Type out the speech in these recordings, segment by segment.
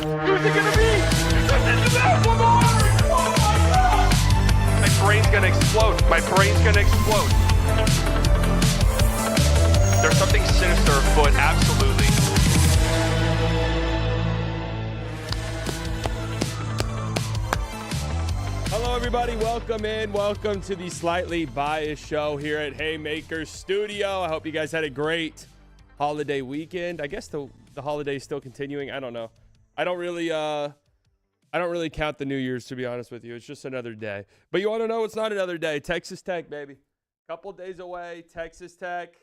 Who's it gonna be? Oh my God! My brain's gonna explode. My brain's gonna explode. There's something sinister afoot, absolutely. Hello, everybody. Welcome in. Welcome to the Slightly Biased Show here at Haymaker Studio. I hope you guys had a great holiday weekend. I guess the holiday is still continuing. I don't know. I don't really count the New Year's, to be honest with you. It's just another day. But you want to know it's not another day? Texas Tech, baby. Couple days away. Texas Tech.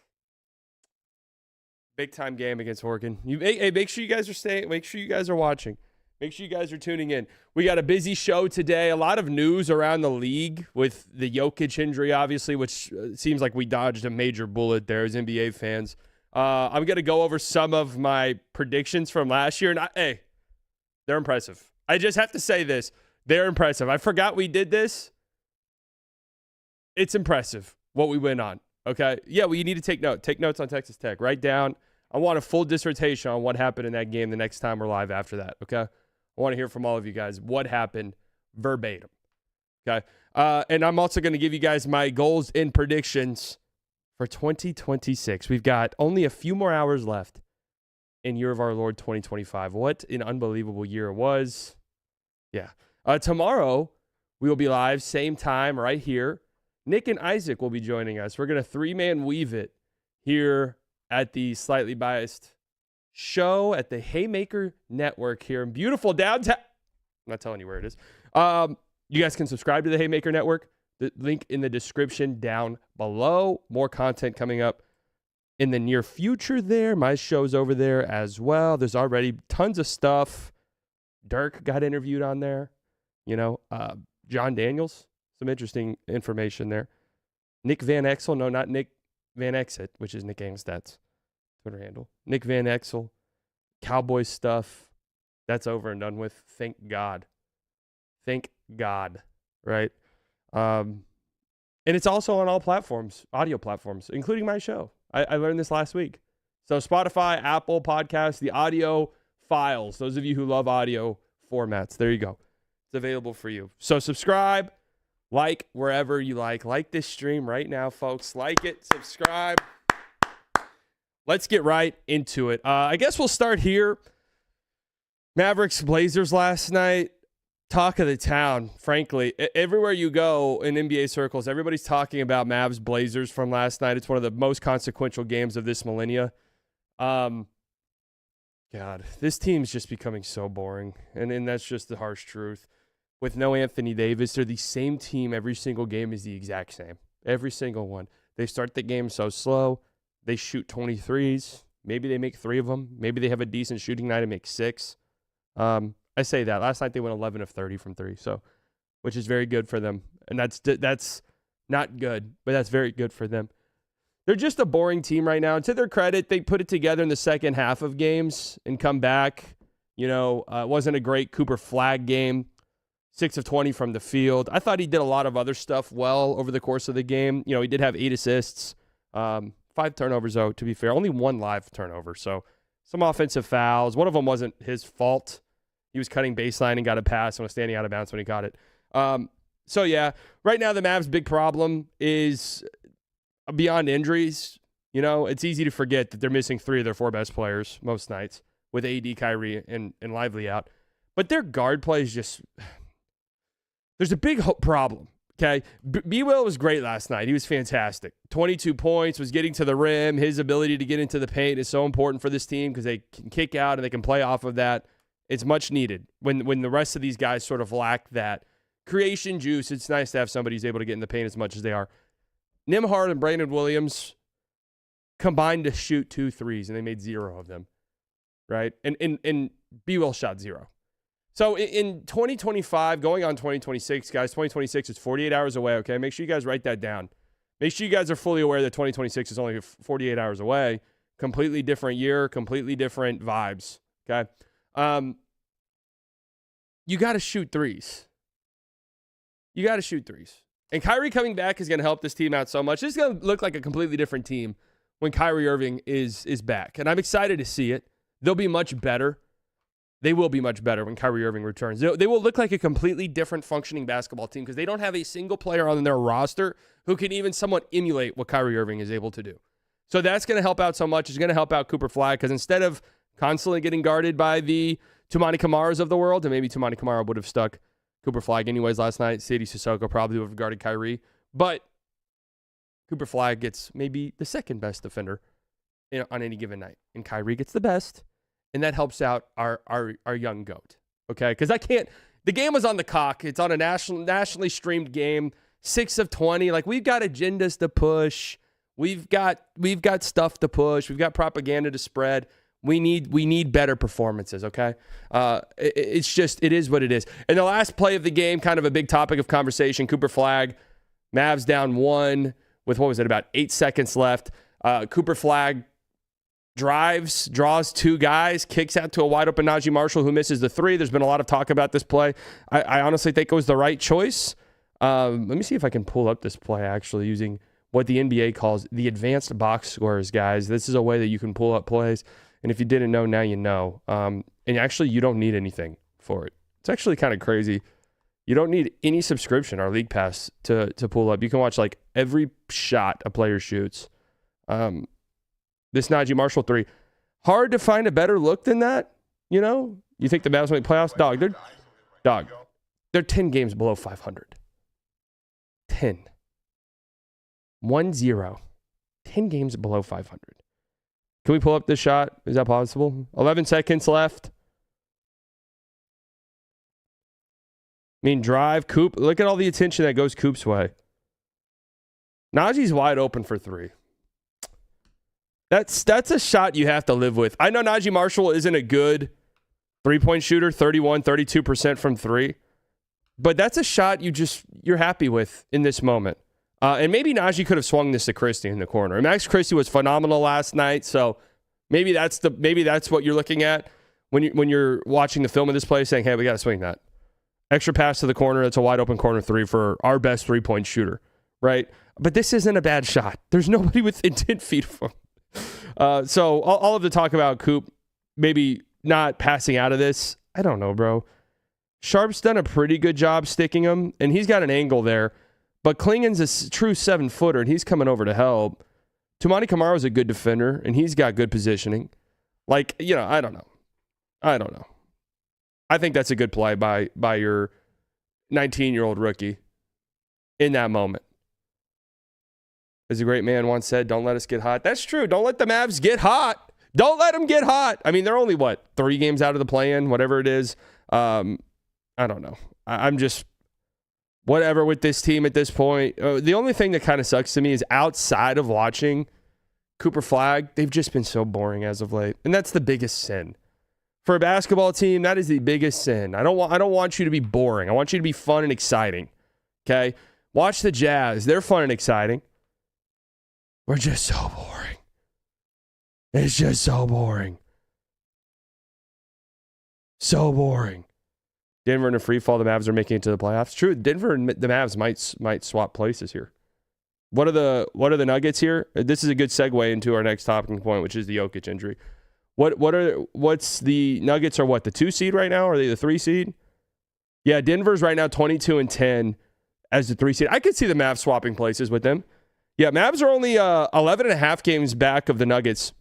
Big time game against Oregon. Hey, make sure you guys are staying. Make sure you guys are watching. Make sure you guys are tuning in. We got a busy show today. A lot of news around the league with the Jokic injury, obviously, which seems like we dodged a major bullet there as NBA fans. I'm going to go over some of my predictions from last year. And hey, they're impressive. I just have to say this. They're impressive. I forgot we did this. It's impressive what we went on. Okay? Yeah, well, you need to take note. Take notes on Texas Tech. Write down. I want a full dissertation on what happened in that game the next time we're live after that. Okay? I want to hear from all of you guys what happened verbatim. Okay? And I'm also going to give you guys my goals and predictions for 2026. We've got only a few more hours left in year of our Lord 2025. What an unbelievable year it was. Yeah. Tomorrow, we will be live, same time, right here. Nick and Isaac will be joining us. We're going to three-man weave it here at the Slightly Biased Show at the Haymaker Network here in beautiful downtown. I'm not telling you where it is. You guys can subscribe to the Haymaker Network. The link in the description down below. More content coming up in the near future there. My show's over there as well. There's already tons of stuff. Dirk got interviewed on there. You know, John Daniels. Some interesting information there. Nick Van Exel. No, not Nick Van Exit, which is Nick Angstad's Twitter handle. Nick Van Exel. Cowboys stuff. That's over and done with. Thank God. Thank God. Right? And it's also on all platforms, audio platforms, including my show. I learned this last week. So Spotify, Apple Podcasts, the audio files, those of you who love audio formats, there you go. It's available for you. So subscribe, like wherever you like. Like this stream right now, folks. Like it, subscribe. Let's get right into it. I guess we'll start here. Mavericks Blazers last night. Talk of the town, frankly. Everywhere you go in NBA circles, everybody's talking about Mavs Blazers from last night. It's one of the most consequential games of this millennia. God, this team's just becoming so boring. And that's just the harsh truth. With no Anthony Davis, they're the same team. Every single game is the exact same. Every single one. They start the game so slow. They shoot 23s. Maybe they make 3 of them. Maybe they have a decent shooting night and make 6. I say that. Last night they went 11 of 30 from 3, so which is very good for them. And that's not good, but that's very good for them. They're just a boring team right now. And to their credit, they put it together in the second half of games and come back. You know, it wasn't a great Cooper Flagg game. 6 of 20 from the field. I thought he did a lot of other stuff well over the course of the game. You know, he did have 8 assists, 5 turnovers, though, to be fair. Only 1 live turnover, so some offensive fouls. One of them wasn't his fault. He was cutting baseline and got a pass and was standing out of bounds when he caught it. So, yeah, right now the Mavs' big problem is beyond injuries. You know, it's easy to forget that they're missing 3 of their 4 best players most nights with AD, Kyrie, and Lively out. But their guard play is just – there's a big problem, okay? B-Will was great last night. He was fantastic. 22 points, was getting to the rim. His ability to get into the paint is so important for this team because they can kick out and they can play off of that. It's much needed when the rest of these guys sort of lack that creation juice. It's nice to have somebody who's able to get in the paint as much as they are. Nembhard and Brandon Williams combined to shoot 2 threes, and they made 0 of them, right? And B-Will shot 0. So in 2025, going on 2026, guys, 2026 is 48 hours away, okay? Make sure you guys write that down. Make sure you guys are fully aware that 2026 is only 48 hours away. Completely different year, completely different vibes, okay? You got to shoot threes. You got to shoot threes. And Kyrie coming back is going to help this team out so much. It's going to look like a completely different team when Kyrie Irving is back. And I'm excited to see it. They'll be much better. they will be much better when Kyrie Irving returns. They will look like a completely different functioning basketball team because they don't have a single player on their roster who can even somewhat emulate what Kyrie Irving is able to do. So that's going to help out so much. It's going to help out Cooper Flagg because instead of constantly getting guarded by the Toumani Kamaras of the world, and maybe Toumani Kamara would have stuck Cooper Flagg anyways last night. Sadie Sissoko probably would have guarded Kyrie. But Cooper Flagg gets maybe the second best defender on any given night. And Kyrie gets the best. And that helps out our young GOAT. Okay? Because the game was on the cock. It's on a nationally streamed game. 6 of 20. Like, we've got agendas to push. We've got stuff to push. We've got propaganda to spread. We need better performances, okay? It is what it is. And the last play of the game, kind of a big topic of conversation, Cooper Flagg, Mavs down 1 with, about 8 seconds left. Cooper Flagg draws 2 guys, kicks out to a wide open Najee Marshall who misses the 3. There's been a lot of talk about this play. I honestly think it was the right choice. Let me see if I can pull up this play actually using what the NBA calls the advanced box scores, guys. This is a way that you can pull up plays. And if you didn't know, now you know. And actually, you don't need anything for it. It's actually kind of crazy. You don't need any subscription or League Pass to pull up. You can watch like every shot a player shoots. This Najee Marshall 3. Hard to find a better look than that, you know? You think the Mavs make playoffs? Dog. They're 10 games below 500. 10. 1-0. 10 games below 500. Can we pull up this shot? Is that possible? 11 seconds left. Drive, Coop. Look at all the attention that goes Coop's way. Najee's wide open for 3. That's a shot you have to live with. I know Najee Marshall isn't a good three-point shooter, 32% from 3. But that's a shot you're happy with in this moment. And maybe Najee could have swung this to Christie in the corner. And Max Christie was phenomenal last night, so maybe that's what you're looking at when you're watching the film of this play, saying, "Hey, we got to swing that extra pass to the corner. It's a wide open corner 3 for our best 3-point shooter, right?" But this isn't a bad shot. There's nobody within 10 feet of him. So all of the talk about Coop maybe not passing out of this, I don't know, bro. Sharp's done a pretty good job sticking him, and he's got an angle there. But Klingon's a true 7-footer, and he's coming over to help. Toumani Kamara's a good defender, and he's got good positioning. Like, I don't know. I think that's a good play by your 19-year-old rookie in that moment. As a great man once said, don't let us get hot. That's true. Don't let the Mavs get hot. Don't let them get hot. I mean, they're only, 3 games out of the play-in, whatever it is. I don't know. I'm just whatever with this team at this point. The only thing that kind of sucks to me is outside of watching Cooper Flagg, they've just been so boring as of late. And that's the biggest sin. For a basketball team, that is the biggest sin. I don't want you to be boring. I want you to be fun and exciting. Okay? Watch the Jazz. They're fun and exciting. We're just so boring. It's just so boring. So boring. Denver in a free fall. The Mavs are making it to the playoffs. True, Denver and the Mavs might swap places here. What are the Nuggets here? This is a good segue into our next talking point, which is the Jokic injury. What's the Nuggets are the 2 seed right now? Or are they the 3 seed? Yeah, Denver's right now 22-10 as the 3 seed. I could see the Mavs swapping places with them. Yeah, Mavs are only 11.5 games back of the Nuggets.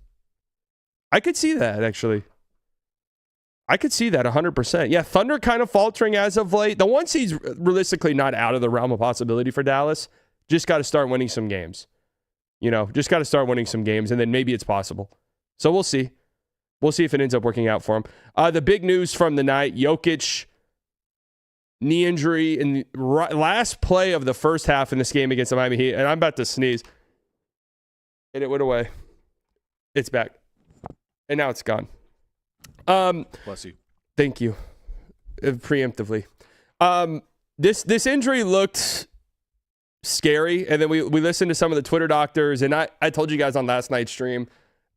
I could see that, actually. I could see that 100%. Yeah, Thunder kind of faltering as of late. The 1 seed's realistically not out of the realm of possibility for Dallas. Just got to start winning some games. Just got to start winning some games, and then maybe it's possible. So we'll see. We'll see if it ends up working out for him. The big news from the night, Jokic, knee injury in the last play of the first half in this game against the Miami Heat, and I'm about to sneeze. And it went away. It's back. And now it's gone. Bless you. Thank you. Preemptively. This injury looked scary, and then we listened to some of the Twitter doctors, and I told you guys on last night's stream,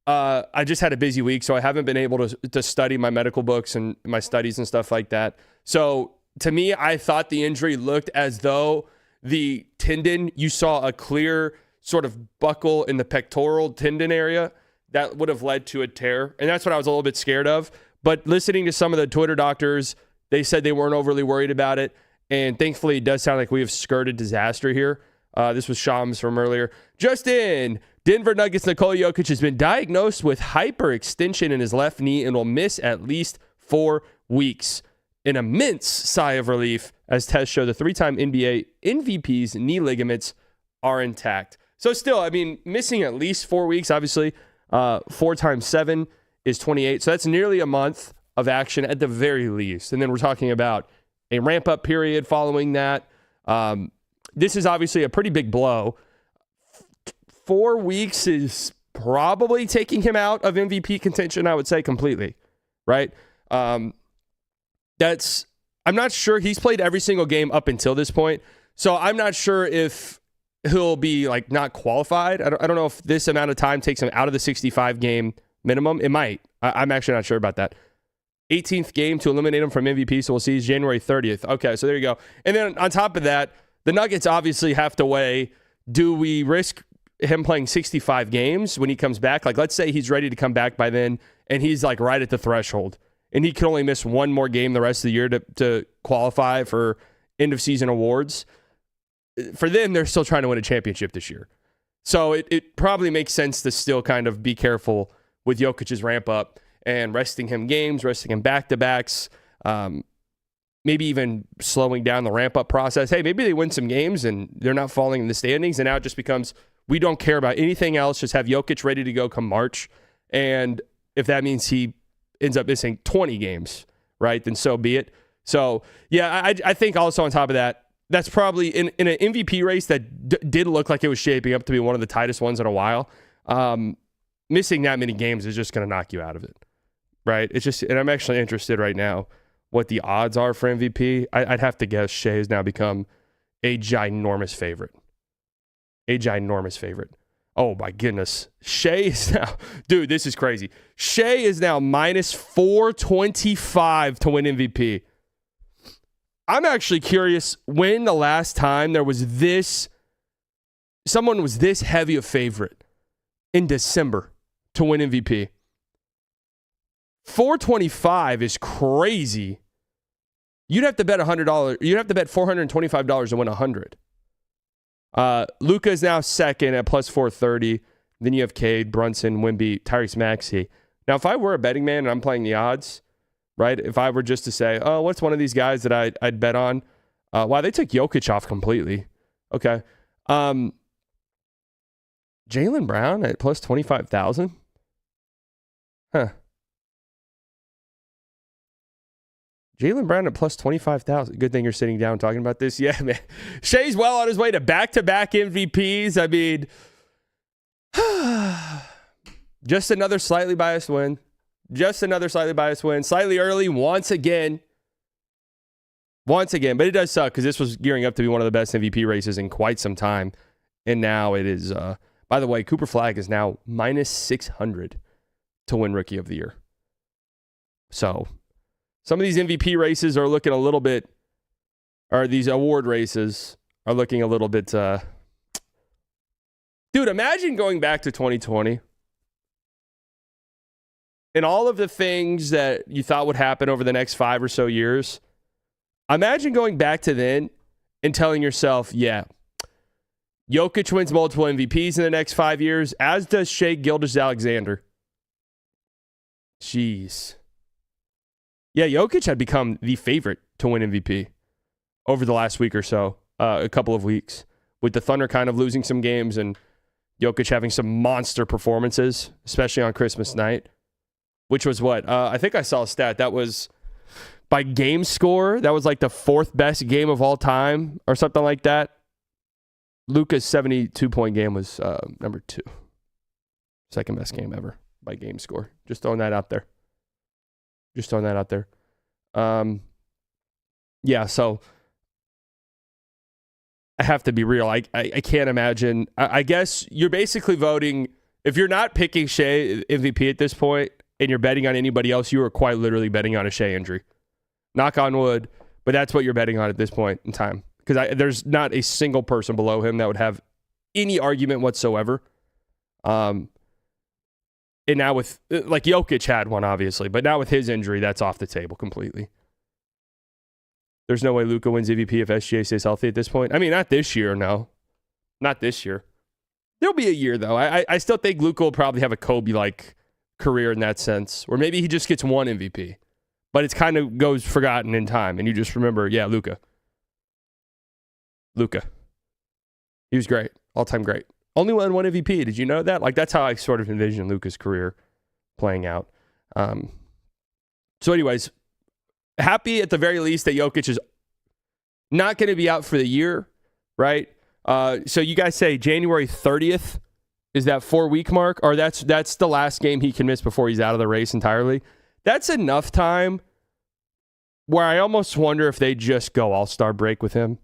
I just had a busy week, so I haven't been able to study my medical books and my studies and stuff like that. So to me, I thought the injury looked as though the tendon, you saw a clear sort of buckle in the pectoral tendon area that would have led to a tear. And that's what I was a little bit scared of. But listening to some of the Twitter doctors, they said they weren't overly worried about it. And thankfully, it does sound like we have skirted disaster here. This was Shams from earlier. Just in, Denver Nuggets Nikola Jokic has been diagnosed with hyperextension in his left knee and will miss at least 4 weeks. An immense sigh of relief as tests show the 3-time NBA MVP's knee ligaments are intact. So still, I mean, missing at least 4 weeks, obviously. 4 times 7 is 28. So that's nearly a month of action at the very least. And then we're talking about a ramp-up period following that. This is obviously a pretty big blow. 4 weeks is probably taking him out of MVP contention, I would say, completely, right? I'm not sure. He's played every single game up until this point, so I'm not sure if he'll be like not qualified. I don't know if this amount of time takes him out of the 65 game minimum. It might. I'm actually not sure about that. 18th game to eliminate him from MVP, so we'll see. He's January 30th. Okay, so there you go. And then on top of that, the Nuggets obviously have to weigh, do we risk him playing 65 games when he comes back? Like, let's say he's ready to come back by then, and he's like right at the threshold, and he can only miss one more game the rest of the year to qualify for end-of-season awards. For them, they're still trying to win a championship this year. So it probably makes sense to still kind of be careful with Jokic's ramp-up and resting him games, resting him back-to-backs, maybe even slowing down the ramp-up process. Hey, maybe they win some games and they're not falling in the standings, and now it just becomes, we don't care about anything else, just have Jokic ready to go come March. And if that means he ends up missing 20 games, right, then so be it. So, yeah, I think also on top of that, that's probably in an MVP race that did look like it was shaping up to be one of the tightest ones in a while. Missing that many games is just going to knock you out of it, right? It's just, and I'm actually interested right now what the odds are for MVP. I'd have to guess Shea has now become a ginormous favorite. A ginormous favorite. Oh my goodness. Shea is now, dude, this is crazy. Shea is now minus 425 to win MVP. I'm actually curious when the last time there was someone was this heavy a favorite in December to win MVP. 425 is crazy. You'd have to bet $100. You'd have to bet $425 to win 100. Luka is now second at plus 430. Then you have Cade, Brunson, Wemby, Tyrese Maxey. Now, if I were a betting man and I'm playing the odds, right? If I were just to say, oh, what's one of these guys that I'd bet on? Wow, they took Jokic off completely. Okay. Jaylen Brown at plus 25,000. Huh. Jaylen Brown at plus 25,000. Good thing you're sitting down talking about this. Yeah, man. Shea's well on his way to back-to-back MVPs. I mean, just another slightly biased win. Slightly early once again. But it does suck because this was gearing up to be one of the best MVP races in quite some time. And now it is, by the way, Cooper Flagg is now minus 600 to win Rookie of the Year. So some of these MVP races are looking a little bit, or these award races are looking a little bit, dude, imagine going back to 2020 and all of the things that you thought would happen over the next 5 or so years. Imagine going back to then and telling yourself, yeah, Jokic wins multiple MVPs in the next 5 years, as does Shai Gilgeous-Alexander. Jeez. Yeah, Jokic had become the favorite to win MVP over the last week or so, a couple of weeks, with the Thunder kind of losing some games and Jokic having some monster performances, especially on Christmas night, which was what? I think I saw a stat. That was by game score. That was like the 4th best game of all time or something like that. Luka's 72-point game was number 2. Second best game ever by game score. Just throwing that out there. Yeah, so I have to be real. I can't imagine. I guess you're basically voting. If you're not picking Shai MVP at this point and you're betting on anybody else, you are quite literally betting on a Shai injury. Knock on wood, but that's what you're betting on at this point in time. Because there's not a single person below him that would have any argument whatsoever. And And now with, like, Jokic had one, obviously, but now with his injury, that's off the table completely. There's no way Luka wins MVP if SGA stays healthy at this point. I mean, not this year, no. Not this year. There'll be a year, though. I still think Luka will probably have a Kobe-like career in that sense, or maybe he just gets one MVP. But it's kind of goes forgotten in time, and you just remember, yeah, Luka. He was great. All-time great. Only won one MVP. Did you know that? Like, that's how I sort of envision Luka's career playing out. So anyways, happy at the very least that Jokic is not going to be out for the year, right? So you guys say January 30th is that 4-week mark, or that's the last game he can miss before he's out of the race entirely. That's enough time where I almost wonder if they just go all-star break with him,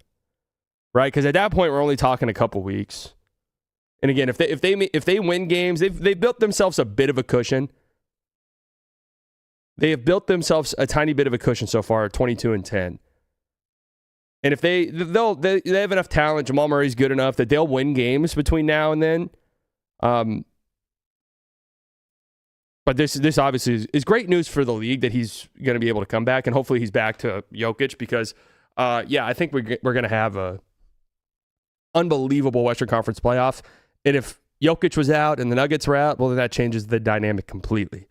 right? Because at that point we're only talking a couple weeks. And again, if they win games, they've built themselves a bit of a cushion. They have built themselves a tiny bit of a cushion so far, 22-10. And if they have enough talent, Jamal Murray's good enough that they'll win games between now and then. But this obviously is great news for the league that he's going to be able to come back, and hopefully he's back to Jokic because, I think we're going to have a unbelievable Western Conference playoff. And if Jokic was out and the Nuggets were out, well, then that changes the dynamic completely.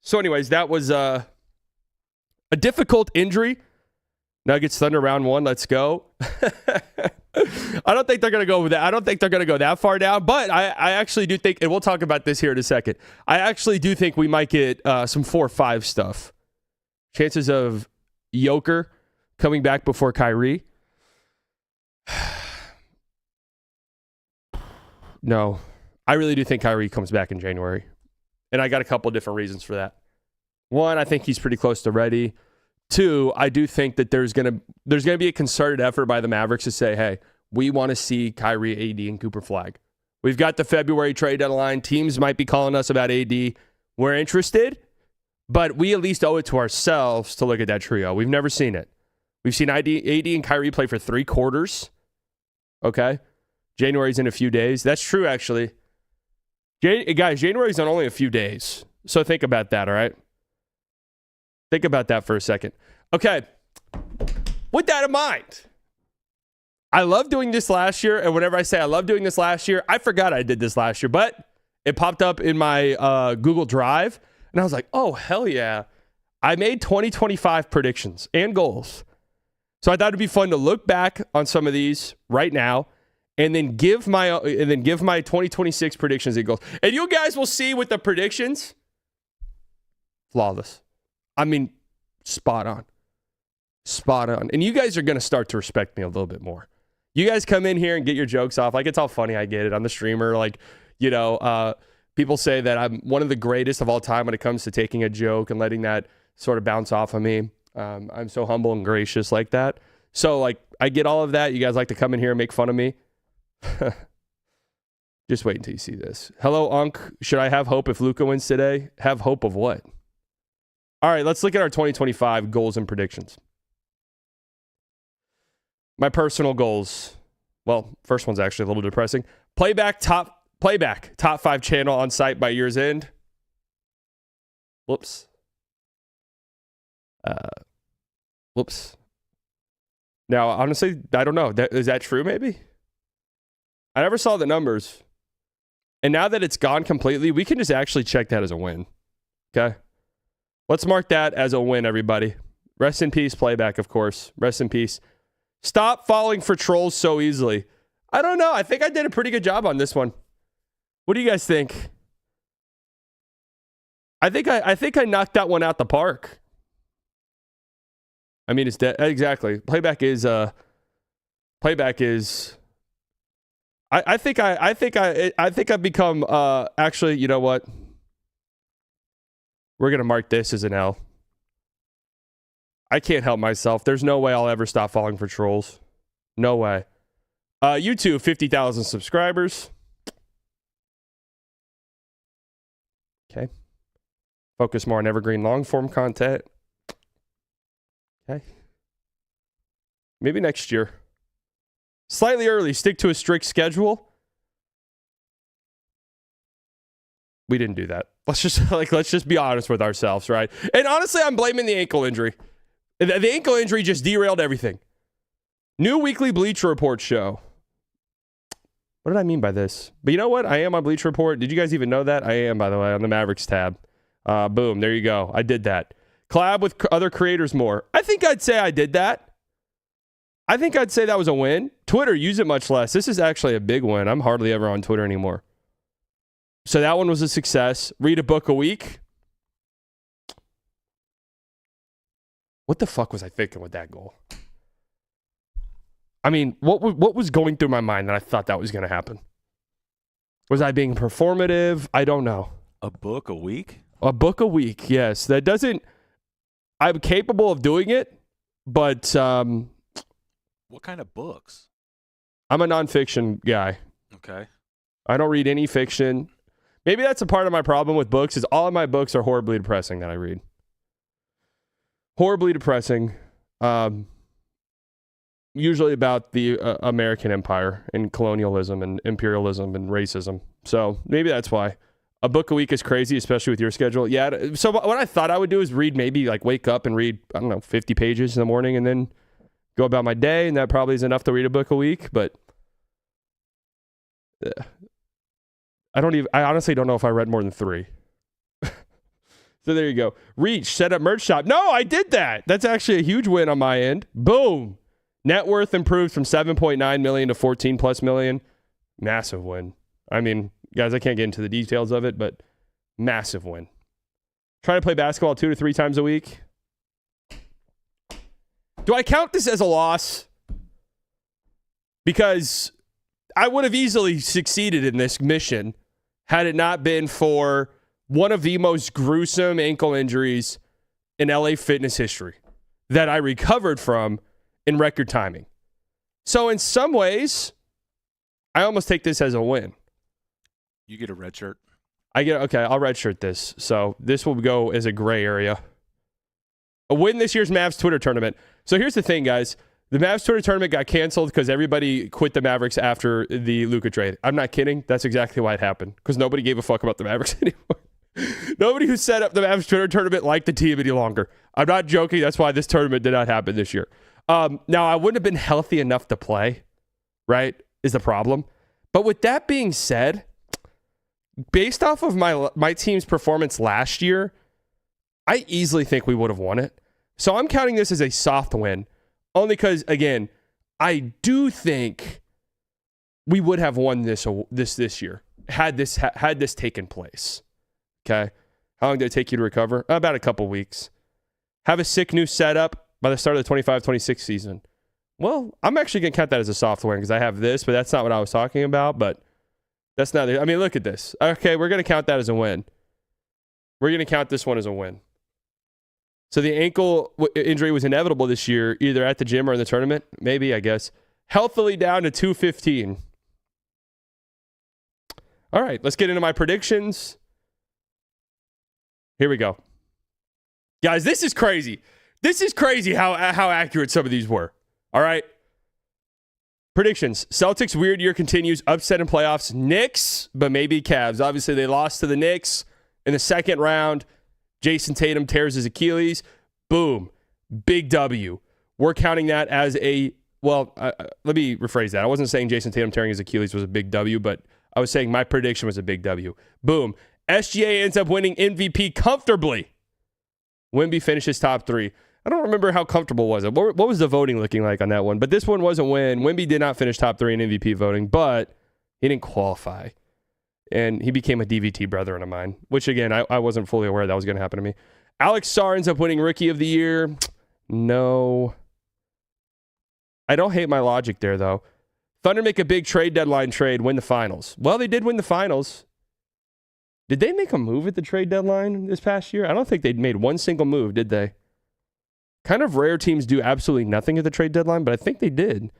So anyways, that was a difficult injury. Nuggets Thunder round 1. Let's go. I don't think they're going to go with that. I don't think they're going to go that far down, but I actually do think, and we'll talk about this here in a second, I actually do think we might get some 4-5 stuff. Chances of Joker coming back before Kyrie. No, I really do think Kyrie comes back in January. And I got a couple different reasons for that. One, I think he's pretty close to ready. Two, I do think that there's gonna be a concerted effort by the Mavericks to say, hey, we want to see Kyrie, AD, and Cooper Flag. We've got the February trade deadline. Teams might be calling us about AD. We're interested, but we at least owe it to ourselves to look at that trio. We've never seen it. We've seen AD and Kyrie play for 3 quarters. Okay? January's in a few days. That's true, actually. Guys, January's on only a few days. So think about that, all right? Think about that for a second. Okay. With that in mind, I love doing this last year. And whenever I say I love doing this last year, I forgot I did this last year. But it popped up in my Google Drive. And I was like, oh, hell yeah. I made 2025 predictions and goals. So I thought it'd be fun to look back on some of these right now. And then give my 2026 predictions and goals. And you guys will see with the predictions, flawless. I mean, spot on. Spot on. And you guys are going to start to respect me a little bit more. You guys come in here and get your jokes off. Like, it's all funny. I get it. I'm the streamer. Like, people say that I'm one of the greatest of all time when it comes to taking a joke and letting that sort of bounce off of me. I'm so humble and gracious like that. So, like, I get all of that. You guys like to come in here and make fun of me. Just wait until you see this. Hello, Unc. Should I have hope if Luka wins today? Have hope of what? All right, let's look at our 2025 goals and predictions. My personal goals. Well, first one's actually a little depressing. Playback top 5 channel on site by year's end. Whoops. Now, honestly, I don't know. Is that true, maybe? I never saw the numbers. And now that it's gone completely, we can just actually check that as a win. Okay? Let's mark that as a win, everybody. Rest in peace, Playback, of course. Rest in peace. Stop falling for trolls so easily. I don't know. I think I did a pretty good job on this one. What do you guys think? I think I knocked that one out the park. I mean, it's exactly. Playback is. I think I've become. Actually, you know what? We're gonna mark this as an L. I can't help myself. There's no way I'll ever stop falling for trolls. No way. YouTube, 50,000 subscribers. Okay. Focus more on evergreen long-form content. Okay. Maybe next year. Slightly early. Stick to a strict schedule. We didn't do that. Let's just be honest with ourselves, right? And honestly, I'm blaming the ankle injury. The ankle injury just derailed everything. New weekly Bleacher Report show. What did I mean by this? But you know what? I am on Bleacher Report. Did you guys even know that? I am, by the way, on the Mavericks tab. Boom, there you go. I did that. Collab with other creators more. I think I'd say I did that. I think I'd say that was a win. Twitter, use it much less. This is actually a big win. I'm hardly ever on Twitter anymore. So that one was a success. Read a book a week. What the fuck was I thinking with that goal? I mean, what was going through my mind that I thought that was going to happen? Was I being performative? I don't know. A book a week? A book a week, yes. That doesn't... I'm capable of doing it, but... What kind of books? I'm a nonfiction guy. Okay. I don't read any fiction. Maybe that's a part of my problem with books is all of my books are horribly depressing that I read. Horribly depressing. Usually about the American empire and colonialism and imperialism and racism. So maybe that's why. A book a week is crazy, especially with your schedule. Yeah. So what I thought I would do is read maybe like wake up and read, 50 pages in the morning and then go about my day. And that probably is enough to read a book a week. But I honestly don't know if I read more than 3. So there you go. Reach, set up merch shop. No, I did that. That's actually a huge win on my end. Boom. Net worth improved from 7.9 million to 14 plus million. Massive win. I mean, guys, I can't get into the details of it, but massive win. Trying to play basketball 2 to 3 times a week. Do I count this as a loss? Because I would have easily succeeded in this mission had it not been for one of the most gruesome ankle injuries in LA fitness history that I recovered from in record timing. So in some ways, I almost take this as a win. You get a red shirt. Okay, I'll redshirt this. So this will go as a gray area. A win this year's Mavs Twitter tournament. So here's the thing, guys. The Mavs Twitter tournament got canceled because everybody quit the Mavericks after the Luka trade. I'm not kidding. That's exactly why it happened. Because nobody gave a fuck about the Mavericks anymore. Nobody who set up the Mavs Twitter tournament liked the team any longer. I'm not joking. That's why this tournament did not happen this year. Now, I wouldn't have been healthy enough to play, right, is the problem. But with that being said, based off of my team's performance last year, I easily think we would have won it. So I'm counting this as a soft win, only because, again, I do think we would have won this year had this taken place. Okay, how long did it take you to recover? About a couple weeks. Have a sick new setup by the start of the 25-26 season. Well, I'm actually going to count that as a soft win because I have this, but that's not what I was talking about. But that's not I mean, look at this. Okay, we're going to count that as a win. We're going to count this one as a win. So the ankle injury was inevitable this year, either at the gym or in the tournament. Maybe, I guess. Healthily down to 215. All right, let's get into my predictions. Here we go. Guys, this is crazy. This is crazy how accurate some of these were. All right. Predictions. Celtics weird year continues. Upset in playoffs. Knicks, but maybe Cavs. Obviously, they lost to the Knicks in the second round. Jason Tatum tears his Achilles. Boom. Big W. We're counting that as a, let me rephrase that. I wasn't saying Jason Tatum tearing his Achilles was a big W, but I was saying my prediction was a big W. Boom. SGA ends up winning MVP comfortably. Wemby finishes top 3. I don't remember how comfortable was it. What was the voting looking like on that one? But this one was a win. Wemby did not finish top 3 in MVP voting, but he didn't qualify. And he became a DVT brethren of mine, which, again, I wasn't fully aware that was going to happen to me. Alex Sarr ends up winning Rookie of the Year. No. I don't hate my logic there, though. Thunder make a big trade deadline trade, win the finals. Well, they did win the finals. Did they make a move at the trade deadline this past year? I don't think they'd made one single move, did they? Kind of rare teams do absolutely nothing at the trade deadline, but I think they did.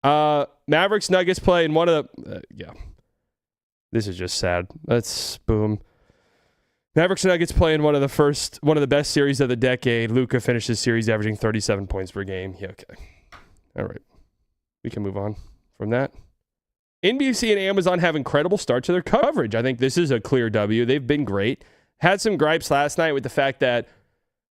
Mavericks Nuggets play in one of the... This is just sad. Let's boom. Mavericks Nuggets play in one of the best series of the decade. Luka finishes series averaging 37 points per game. Yeah, okay. All right. We can move on from that. NBC and Amazon have incredible starts to their coverage. I think this is a clear W. They've been great. Had some gripes last night with the fact that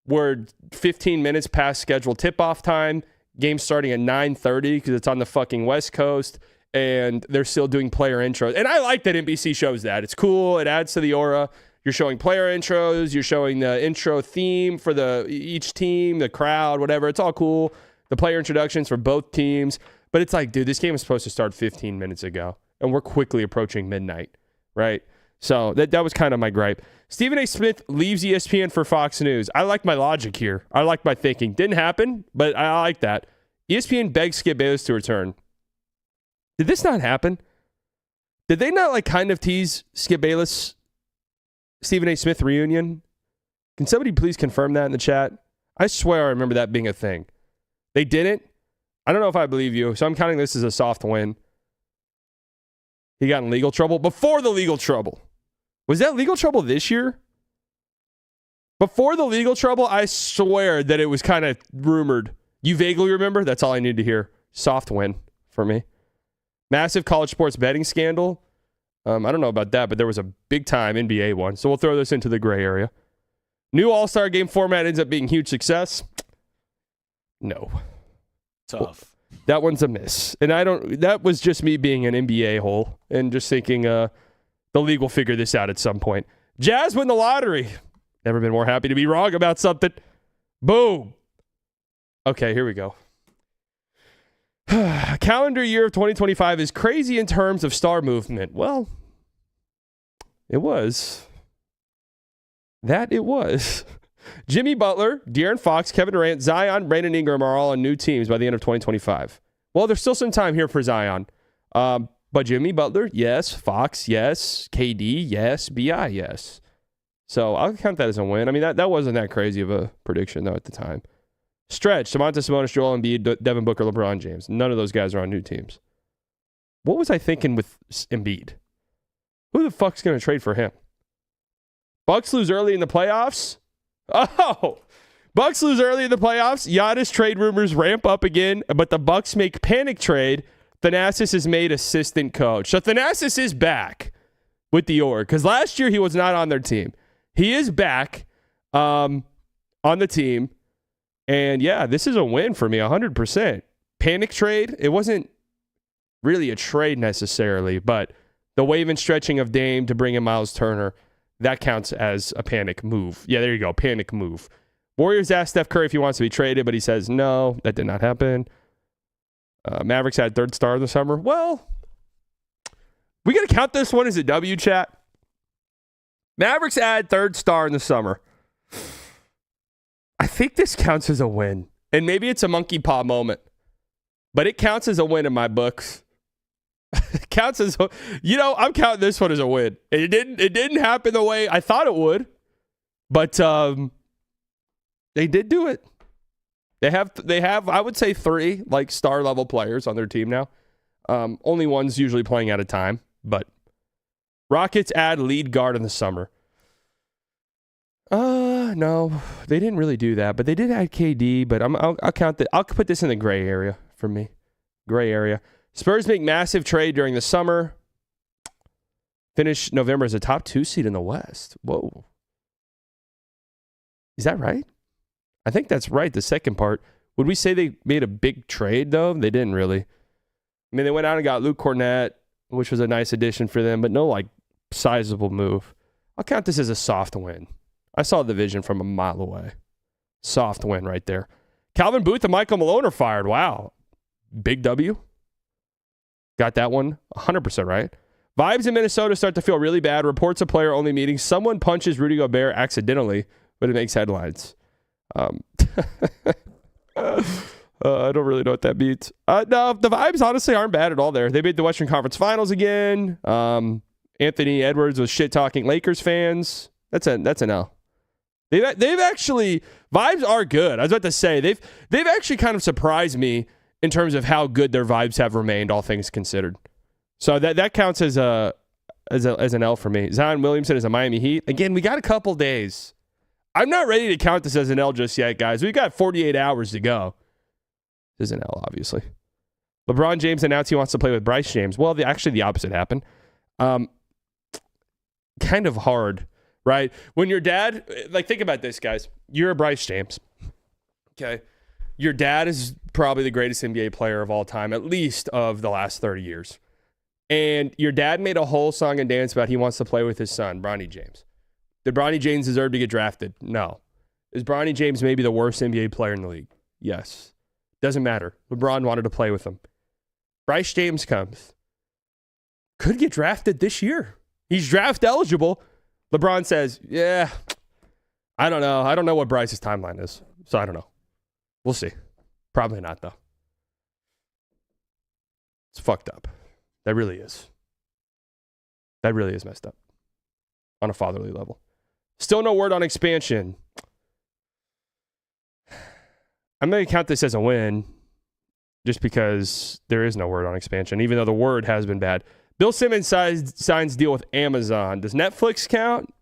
we're 15 minutes past scheduled tip-off time. Game starting at 9:30 because it's on the fucking West Coast, and they're still doing player intros. And I like that NBC shows that. It's cool. It adds to the aura. You're showing player intros. You're showing the intro theme for each team, the crowd, whatever. It's all cool. The player introductions for both teams. But it's like, dude, this game was supposed to start 15 minutes ago, and we're quickly approaching midnight, right? So that was kind of my gripe. Stephen A. Smith leaves ESPN for Fox News. I like my logic here. I like my thinking. Didn't happen, but I like that. ESPN begs Skip Bayless to return. Did this not happen? Did they not like kind of tease Skip Bayless, Stephen A. Smith reunion? Can somebody please confirm that in the chat? I swear I remember that being a thing. They didn't? I don't know if I believe you, so I'm counting this as a soft win. He got in legal trouble. Before the legal trouble. Was that legal trouble this year? Before the legal trouble, I swear that it was kind of rumored. You vaguely remember? That's all I need to hear. Soft win for me. Massive college sports betting scandal. I don't know about that, but there was a big-time NBA one. So we'll throw this into the gray area. New All-Star Game format ends up being huge success. No. Tough. Well, that one's a miss. And that was just me being an NBA hole and just thinking the league will figure this out at some point. Jazz win the lottery. Never been more happy to be wrong about something. Boom. Okay, here we go. Calendar year of 2025 is crazy in terms of star movement. Well, it was. It was. Jimmy Butler, De'Aaron Fox, Kevin Durant, Zion, Brandon Ingram are all on new teams by the end of 2025. Well, there's still some time here for Zion. But Jimmy Butler, yes. Fox, yes. KD, yes. BI, yes. So I'll count that as a win. I mean, that wasn't that crazy of a prediction, though, at the time. Stretch, Domantas Sabonis, Joel Embiid, Devin Booker, LeBron James. None of those guys are on new teams. What was I thinking with Embiid? Who the fuck's going to trade for him? Bucks lose early in the playoffs? Oh, Bucks lose early in the playoffs. Giannis trade rumors ramp up again, but the Bucks make panic trade. Thanasis is made assistant coach. So Thanasis is back with the org because last year he was not on their team. He is back on the team. And yeah, this is a win for me, 100%. Panic trade. It wasn't really a trade necessarily, but the wave and stretching of Dame to bring in Miles Turner, that counts as a panic move. Yeah, there you go. Panic move. Warriors asked Steph Curry if he wants to be traded, but he says no, that did not happen. Mavericks had third star in the summer. Well, we got to count this one as a W, chat. Mavericks add third star in the summer. I think this counts as a win. And maybe it's a monkey paw moment. But it counts as a win in my books. It counts as I'm counting this one as a win. It didn't happen the way I thought it would. But they did do it. They have I would say 3 like star level players on their team now. Only one's usually playing at a time, but Rockets add lead guard in the summer. No, they didn't really do that, but they did add KD, but I'll count that. I'll put this in the gray area for me. Gray area. Spurs make massive trade during the summer. Finish November as a top 2 seed in the West. Whoa. Is that right? I think that's right, the second part. Would we say they made a big trade, though? They didn't really. I mean, they went out and got Luke Cornett, which was a nice addition for them, but no, like, sizable move. I'll count this as a soft win. I saw the vision from a mile away. Soft win right there. Calvin Booth and Michael Malone are fired. Wow. Big W. Got that one 100% right. Vibes in Minnesota start to feel really bad. Reports of player-only meetings. Someone punches Rudy Gobert accidentally, but it makes headlines. I don't really know what that means. No, the vibes honestly aren't bad at all there. They made the Western Conference Finals again. Anthony Edwards was shit-talking Lakers fans. That's an L. They've actually, vibes are good. I was about to say, they've actually kind of surprised me in terms of how good their vibes have remained, all things considered. So that counts as an L for me. Zion Williamson is a Miami Heat. Again, we got a couple days. I'm not ready to count this as an L just yet, guys. We've got 48 hours to go. This is an L, obviously. LeBron James announced he wants to play with Bryce James. Well, actually the opposite happened. Kind of hard, right? When your dad, like, think about this, guys. You're a Bryce James. Okay. Your dad is probably the greatest NBA player of all time, at least of the last 30 years. And your dad made a whole song and dance about he wants to play with his son, Bronny James. Did Bronny James deserve to get drafted? No. Is Bronny James maybe the worst NBA player in the league? Yes. Doesn't matter. LeBron wanted to play with him. Bryce James comes. Could get drafted this year. He's draft eligible. LeBron says, yeah, I don't know. I don't know what Bryce's timeline is. So I don't know. We'll see. Probably not, though. It's fucked up. That really is. That really is messed up on a fatherly level. Still no word on expansion. I'm going to count this as a win just because there is no word on expansion, even though the word has been bad. Bill Simmons signs deal with Amazon. Does Netflix count?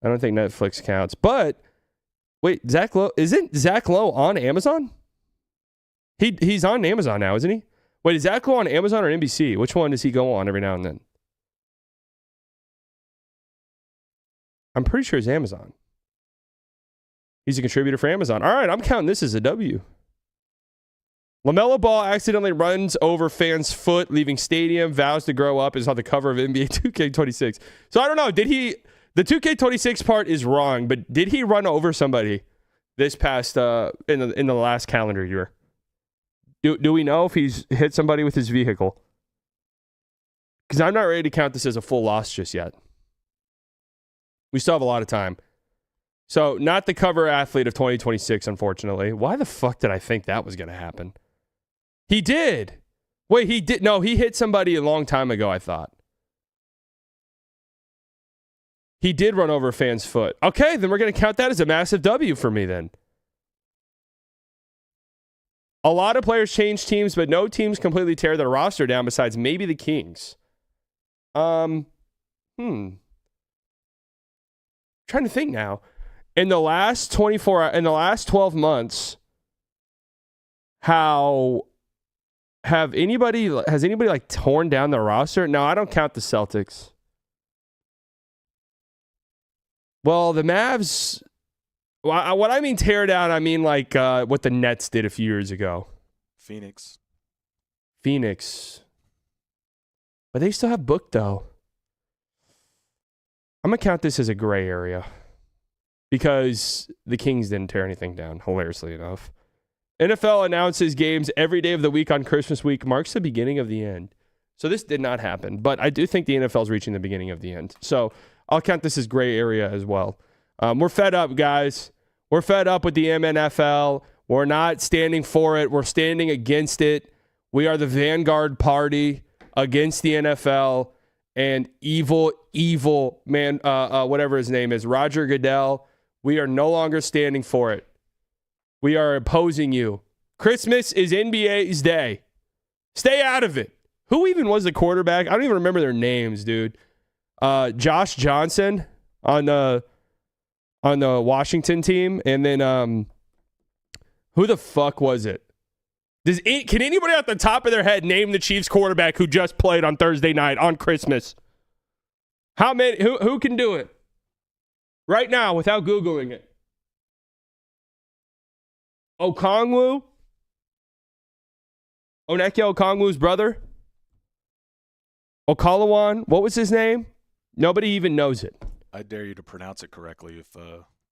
I don't think Netflix counts. But, wait, isn't Zach Lowe on Amazon? He's on Amazon now, isn't he? Wait, is Zach Lowe on Amazon or NBC? Which one does he go on every now and then? I'm pretty sure it's Amazon. He's a contributor for Amazon. All right, I'm counting this as a W. LaMelo Ball accidentally runs over fan's foot, leaving stadium, vows to grow up, is on the cover of NBA 2K26. So I don't know. The 2K26 part is wrong, but did he run over somebody this past, in the last calendar year? Do we know if he's hit somebody with his vehicle? Because I'm not ready to count this as a full loss just yet. We still have a lot of time. So, not the cover athlete of 2026, unfortunately. Why the fuck did I think that was going to happen? He did. Wait, he did. No, he hit somebody a long time ago, I thought. He did run over a fan's foot. Okay, then we're going to count that as a massive W for me then. A lot of players change teams, but no teams completely tear their roster down besides maybe the Kings. Trying to think now. In the last 12 months, has anybody like torn down their roster? No, I don't count the Celtics. Well, the Mavs, what I mean tear down, I mean like what the Nets did a few years ago. Phoenix. But they still have Book, though. I'm going to count this as a gray area because the Kings didn't tear anything down, hilariously enough. NFL announces games every day of the week on Christmas week, marks the beginning of the end. So this did not happen, but I do think the NFL is reaching the beginning of the end. So I'll count this as gray area as well. We're fed up, guys. We're fed up with the MNFL. We're not standing for it. We're standing against it. We are the vanguard party against the NFL and evil man, whatever his name is, Roger Goodell. We are no longer standing for it. We are opposing you. Christmas is NBA's day. Stay out of it. Who even was the quarterback? I don't even remember their names, dude. Josh Johnson on the Washington team, and then who the fuck was it? Can anybody off the top of their head name the Chiefs quarterback who just played on Thursday night on Christmas? How many? Who can do it right now without Googling it? Okongwu? Oneke Okongwu's brother? Okalawan? What was his name? Nobody even knows it. I dare you to pronounce it correctly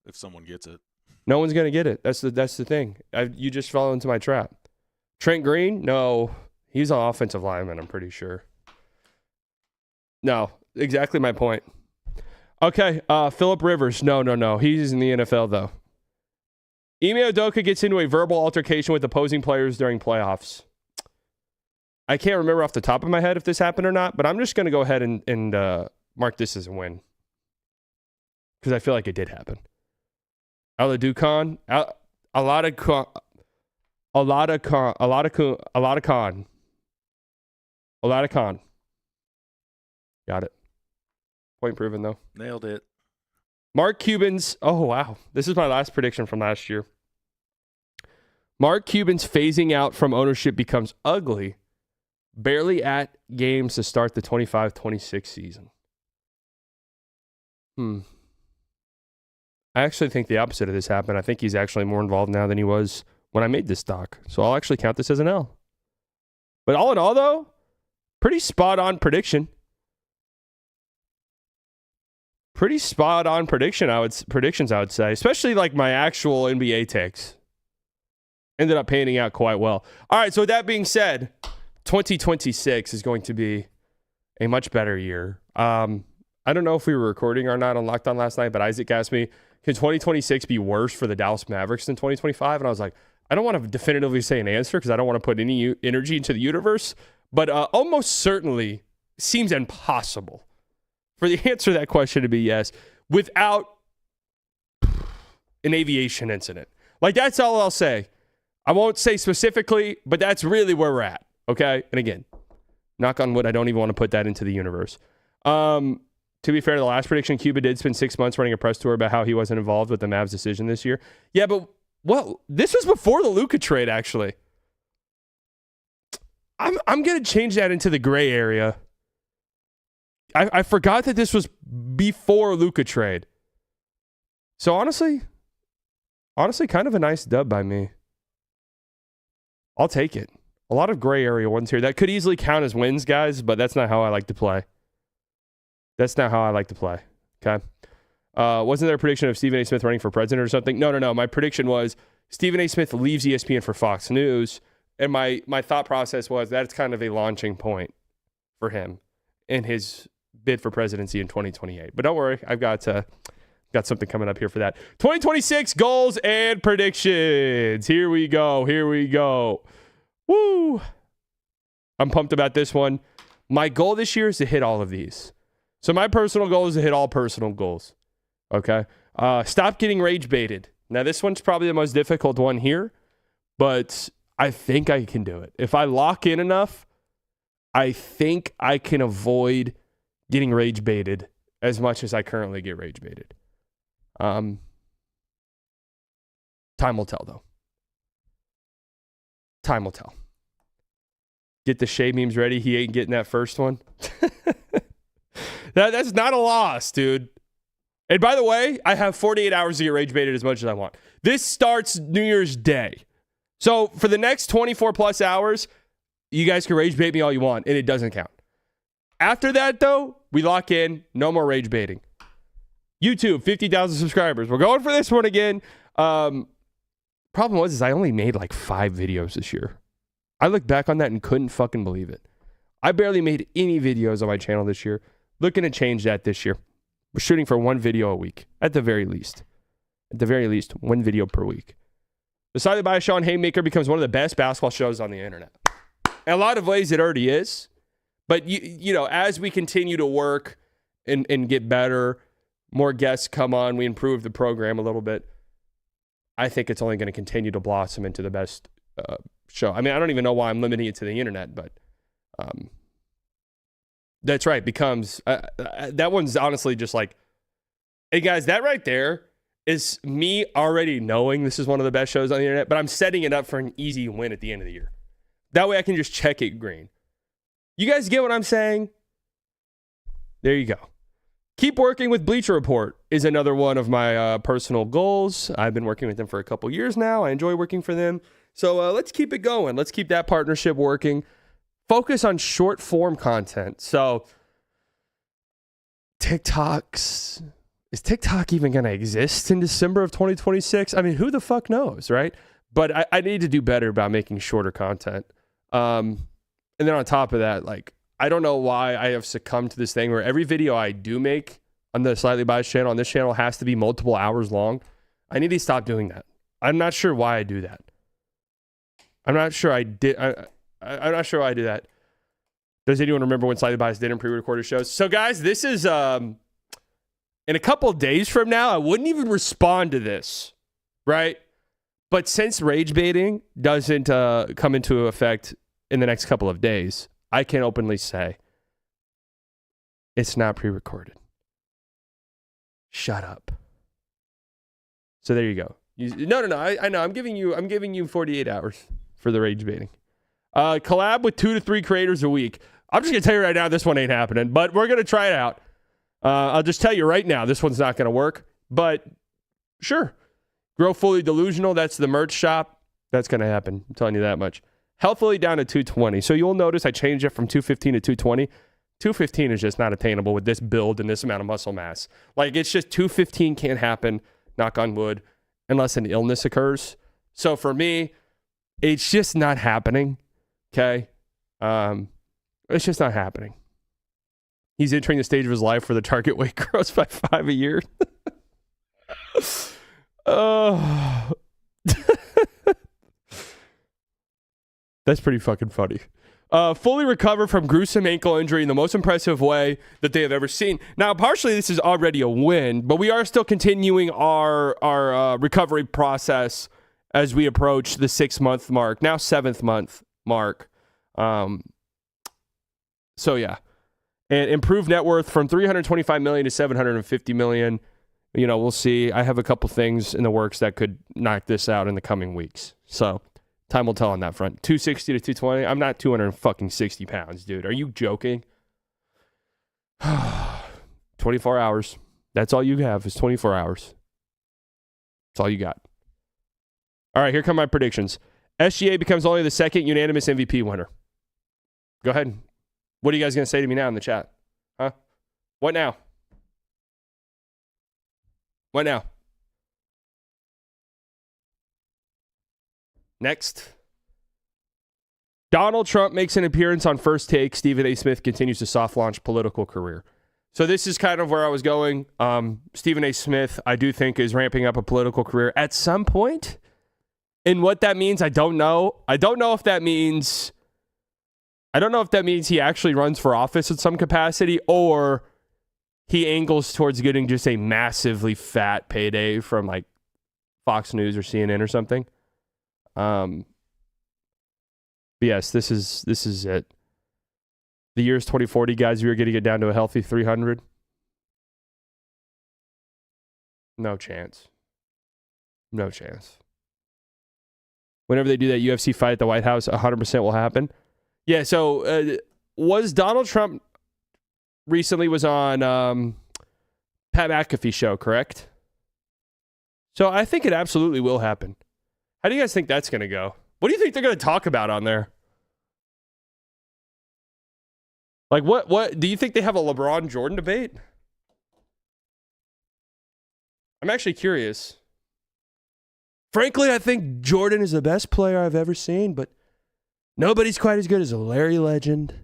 if someone gets it. No one's gonna get it. That's the thing. You just fell into my trap. Trent Green? No, he's an offensive lineman. I'm pretty sure. No, exactly my point. Okay, Phillip Rivers. No. He's in the NFL though. Ime Udoka gets into a verbal altercation with opposing players during playoffs. I can't remember off the top of my head if this happened or not, but I'm just going to go ahead and mark this as a win because I feel like it did happen. Aladukan, Aladakan. Got it. Point proven though. Nailed it. Mark Cuban's. Oh wow, this is my last prediction from last year. Mark Cuban's phasing out from ownership becomes ugly. Barely at games to start the 25-26 season. I actually think the opposite of this happened. I think he's actually more involved now than he was when I made this doc. So I'll actually count this as an L. But all in all, though, pretty spot-on prediction. Pretty spot-on predictions, I would say. Especially like my actual NBA takes. Ended up panning out quite well. All right, so with that being said, 2026 is going to be a much better year. I don't know if we were recording or not on Locked On last night, but Isaac asked me, can 2026 be worse for the Dallas Mavericks than 2025? And I was like, I don't want to definitively say an answer because I don't want to put any energy into the universe, but almost certainly seems impossible for the answer to that question to be yes without an aviation incident. Like, that's all I'll say. I won't say specifically, but that's really where we're at, okay? And again, knock on wood, I don't even want to put that into the universe. To be fair, the last prediction, Cuba did spend 6 months running a press tour about how he wasn't involved with the Mavs' decision this year. Yeah, but, well, this was before the Luka trade, actually. I'm going to change that into the gray area. I forgot that this was before Luka trade. So, honestly, kind of a nice dub by me. I'll take it. A lot of gray area ones here. That could easily count as wins, guys, but that's not how I like to play. Okay. Wasn't there a prediction of Stephen A. Smith running for president or something? No. My prediction was Stephen A. Smith leaves ESPN for Fox News. And my thought process was that's kind of a launching point for him in his bid for presidency in 2028. But don't worry, I've got something coming up here for that. 2026 goals and predictions. Here we go. Woo! I'm pumped about this one. My goal this year is to hit all of these. So my personal goal is to hit all personal goals. Okay? Stop getting rage baited. Now, this one's probably the most difficult one here, but I think I can do it. If I lock in enough, I think I can avoid getting rage baited as much as I currently get rage baited. Time will tell, though. Time will tell. Get the Shea memes ready. He ain't getting that first one. That's not a loss, dude. And by the way, I have 48 hours to get rage baited as much as I want. This starts New Year's Day. So for the next 24 plus hours, you guys can rage bait me all you want, and it doesn't count. After that, though, we lock in. No more rage baiting. YouTube, 50,000 subscribers. We're going for this one again. Problem was I only made like 5 videos this year. I looked back on that and couldn't fucking believe it. I barely made any videos on my channel this year. Looking to change that this year. We're shooting for 1 video a week, at the very least. At the very least, 1 video per week. Decided by Sean Haymaker becomes one of the best basketball shows on the internet. In a lot of ways, it already is. But, you know, as we continue to work and get better, more guests come on, we improve the program a little bit, I think it's only going to continue to blossom into the best show. I mean, I don't even know why I'm limiting it to the internet, but that's right. Becomes that one's honestly just like, hey guys, that right there is me already knowing this is one of the best shows on the internet, but I'm setting it up for an easy win at the end of the year. That way I can just check it green. You guys get what I'm saying? There you go. Keep working with Bleacher Report is another one of my personal goals. I've been working with them for a couple years now. I enjoy working for them. So let's keep it going. Let's keep that partnership working. Focus on short form content. So is TikTok even going to exist in December of 2026? I mean, who the fuck knows, right? But I need to do better about making shorter content. And then on top of that, like, I don't know why I have succumbed to this thing where every video I do make on the Slightly Biased channel, on this channel, has to be multiple hours long. I need to stop doing that. I'm not sure why I do that. I'm not sure I did. I'm not sure why I do that. Does anyone remember when Slightly Biased didn't pre-recorded shows? So guys, this is in a couple of days from now. I wouldn't even respond to this, right? But since rage baiting doesn't come into effect in the next couple of days, I can openly say it's not pre-recorded. Shut up. So there you go. No. I know. I'm giving you 48 hours for the rage baiting. Collab with 2 to 3 creators a week. I'm just gonna tell you right now, this one ain't happening, but we're gonna try it out. I'll just tell you right now, this one's not gonna work. But sure, Grow Fully Delusional. That's the merch shop. That's gonna happen. I'm telling you that much. Healthily down to 220. So you'll notice I changed it from 215 to 220. 215 is just not attainable with this build and this amount of muscle mass. Like, it's just 215 can't happen, knock on wood, unless an illness occurs. So for me, it's just not happening. Okay? It's just not happening. He's entering the stage of his life where the target weight grows by 5 a year. Oh. That's pretty fucking funny. Fully recover from gruesome ankle injury in the most impressive way that they have ever seen. Now, partially this is already a win, but we are still continuing our recovery process as we approach the 6-month mark, now 7th month mark. So yeah, and improved net worth from 325 million to 750 million. You know, we'll see. I have a couple things in the works that could knock this out in the coming weeks. So time will tell on that front. 260 to 220. I'm not 260 pounds, dude. Are you joking? 24 hours. That's all you have is 24 hours. That's all you got. All right, here come my predictions. SGA becomes only the second unanimous MVP winner. Go ahead. What are you guys going to say to me now in the chat? Huh? What now? What now? Next. Donald Trump makes an appearance on First Take. Stephen A. Smith continues to soft launch political career. So this is kind of where I was going. Stephen A. Smith, I do think, is ramping up a political career at some point. And what that means, I don't know. I don't know if that means he actually runs for office in some capacity, or he angles towards getting just a massively fat payday from like Fox News or CNN or something. But yes, this is it. The year's 2040, guys. We are going to get down to a healthy 300. No chance. No chance. Whenever they do that UFC fight at the White House, 100% will happen. Yeah, so was Donald Trump recently was on Pat McAfee's show, correct? So I think it absolutely will happen. How do you guys think that's going to go? What do you think they're going to talk about on there? Like, what do you think they have a LeBron Jordan debate? I'm actually curious. Frankly, I think Jordan is the best player I've ever seen, but nobody's quite as good as a Larry Legend.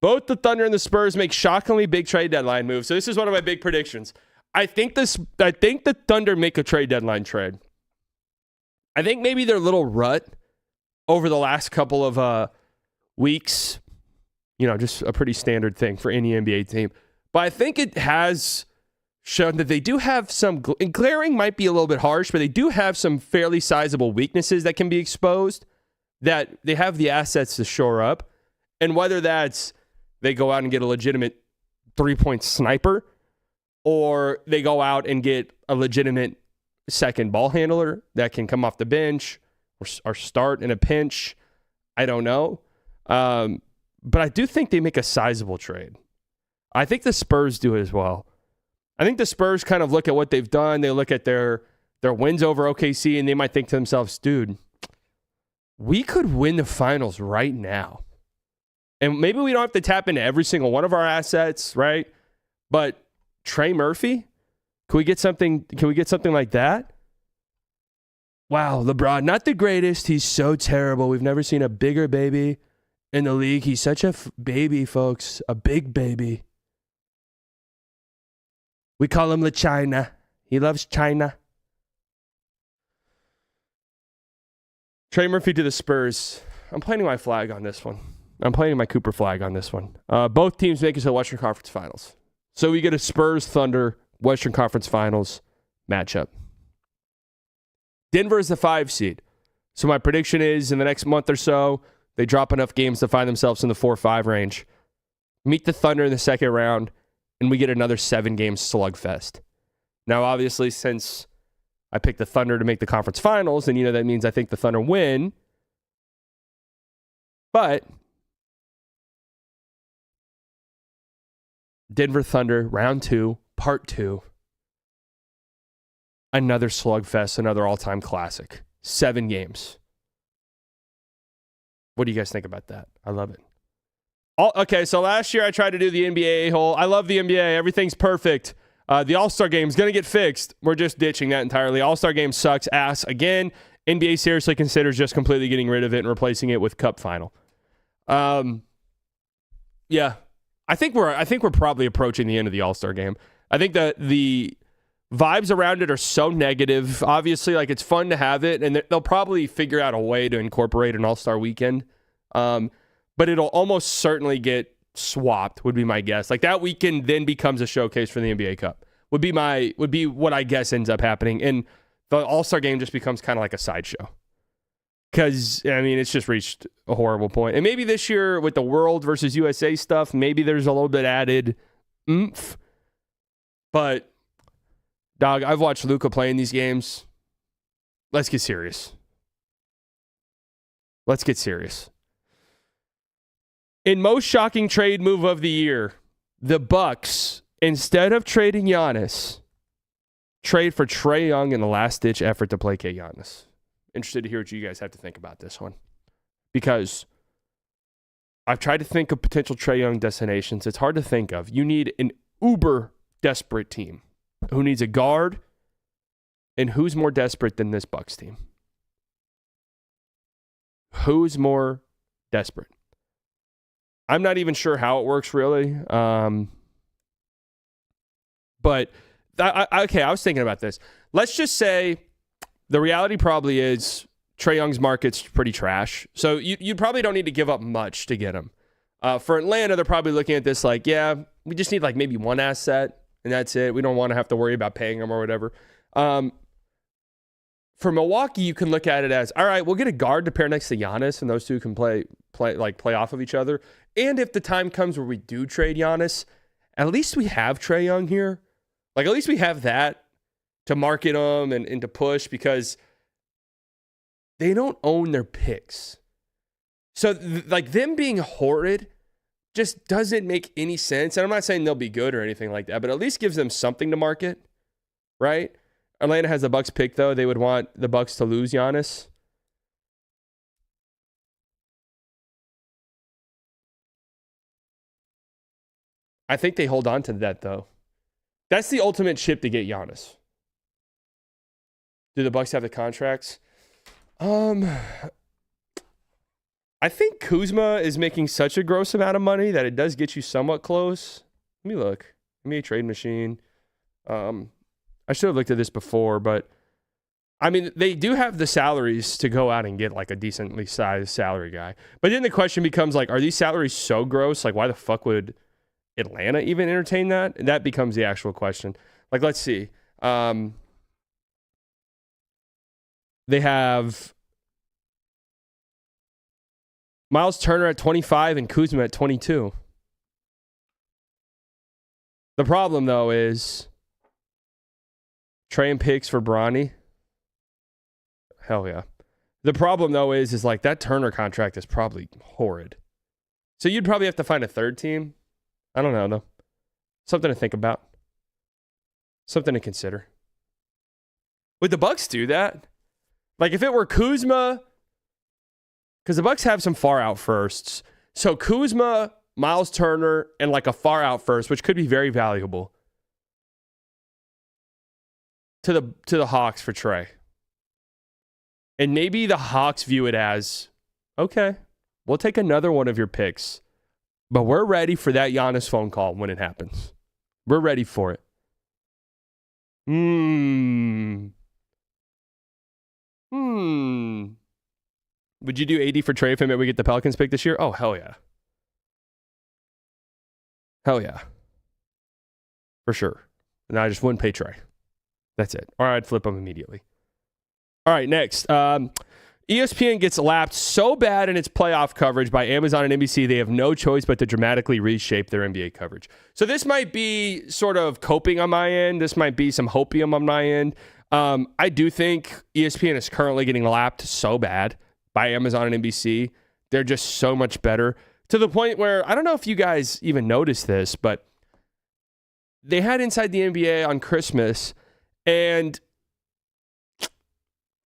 Both the Thunder and the Spurs make shockingly big trade deadline moves. So this is one of my big predictions. I think the Thunder make a trade deadline trade. I think maybe their little rut over the last couple of weeks, you know, just a pretty standard thing for any NBA team. But I think it has shown that they do have some, and glaring might be a little bit harsh, but they do have some fairly sizable weaknesses that can be exposed, that they have the assets to shore up. And whether that's they go out and get a legitimate 3-point sniper, or they go out and get a legitimate second ball handler that can come off the bench or start in a pinch. I don't know. But I do think they make a sizable trade. I think the Spurs do as well. I think the Spurs kind of look at what they've done. They look at their wins over OKC, and they might think to themselves, dude, we could win the finals right now. And maybe we don't have to tap into every single one of our assets, right? But Trey Murphy, can we get something like that? Wow, LeBron, not the greatest. He's so terrible. We've never seen a bigger baby in the league. He's such a baby, folks. A big baby. We call him La China. He loves China. Trey Murphy to the Spurs. I'm planting my flag on this one. I'm planting my Cooper flag on this one. Both teams make it to the Western Conference Finals. So we get a Spurs-Thunder Western Conference Finals matchup. Denver is the 5 seed. So my prediction is in the next month or so, they drop enough games to find themselves in the 4-5 range. Meet the Thunder in the second round, and we get another 7-game slugfest. Now, obviously, since I picked the Thunder to make the conference finals, and that means I think the Thunder win. But Denver Thunder, round 2, part 2. Another slugfest, another all-time classic. 7 games. What do you guys think about that? I love it. Okay, so last year I tried to do the NBA a-hole. I love the NBA. Everything's perfect. The All-Star Game is going to get fixed. We're just ditching that entirely. All-Star Game sucks ass. Again, NBA seriously considers just completely getting rid of it and replacing it with Cup Final. Yeah. I think we're probably approaching the end of the All-Star Game. I think that the vibes around it are so negative. Obviously, like, it's fun to have it, and they'll probably figure out a way to incorporate an All-Star weekend. But it'll almost certainly get swapped, would be my guess. Like, that weekend then becomes a showcase for the NBA Cup. Would be what I guess ends up happening. And the All-Star Game just becomes kind of like a sideshow. Because, I mean, it's just reached a horrible point. And maybe this year with the World versus USA stuff, maybe there's a little bit added oomph. But, dog, I've watched Luka play in these games. Let's get serious. Let's get serious. In most shocking trade move of the year, the Bucks, instead of trading Giannis, trade for Trae Young in the last-ditch effort to placate Giannis. Interested to hear what you guys have to think about this one. Because I've tried to think of potential Trae Young destinations. It's hard to think of. You need an uber-desperate team. Who needs a guard? And who's more desperate than this Bucks team? Who's more desperate? I'm not even sure how it works, really. But, okay, I was thinking about this. Let's just say the reality probably is Trae Young's market's pretty trash. So you probably don't need to give up much to get him. For Atlanta, they're probably looking at this like, yeah, we just need like maybe one asset, and that's it. We don't want to have to worry about paying him or whatever. For Milwaukee, you can look at it as, all right, we'll get a guard to pair next to Giannis, and those two can play off of each other. And if the time comes where we do trade Giannis, at least we have Trae Young here. Like, at least we have that to market them and to push, because they don't own their picks. So, like, them being horrid just doesn't make any sense. And I'm not saying they'll be good or anything like that, but at least gives them something to market, right? Atlanta has the Bucks pick, though. They would want the Bucks to lose Giannis. I think they hold on to that, though. That's the ultimate chip to get Giannis. Do the Bucks have the contracts? I think Kuzma is making such a gross amount of money that it does get you somewhat close. Let me look. NBA trade machine. I should have looked at this before, but I mean, they do have the salaries to go out and get like a decently sized salary guy. But then the question becomes like, are these salaries so gross? Like, why the fuck would Atlanta even entertain that? And that becomes the actual question. Like, let's see. They have Miles Turner at 25 and Kuzma at 22. The problem, though, is trading picks for Bronny. Hell yeah. The problem, though, is like that Turner contract is probably horrid. So you'd probably have to find a third team. I don't know, though. Something to think about. Something to consider. Would the Bucks do that? Like, if it were Kuzma, because the Bucks have some far out firsts. So Kuzma, Miles Turner, and like a far out first, which could be very valuable to the Hawks for Trae. And maybe the Hawks view it as, okay, we'll take another one of your picks, but we're ready for that Giannis phone call when it happens. We're ready for it. Would you do 80 for Trae if we get the Pelicans pick this year? Oh, hell yeah. Hell yeah. For sure. And I just wouldn't pay Trae. That's it. All right, I'd flip him immediately. All right, next. ESPN gets lapped so bad in its playoff coverage by Amazon and NBC, they have no choice but to dramatically reshape their NBA coverage. So this might be sort of coping on my end. This might be some hopium on my end. I do think ESPN is currently getting lapped so bad by Amazon and NBC. They're just so much better to the point where, I don't know if you guys even noticed this, but they had Inside the NBA on Christmas, and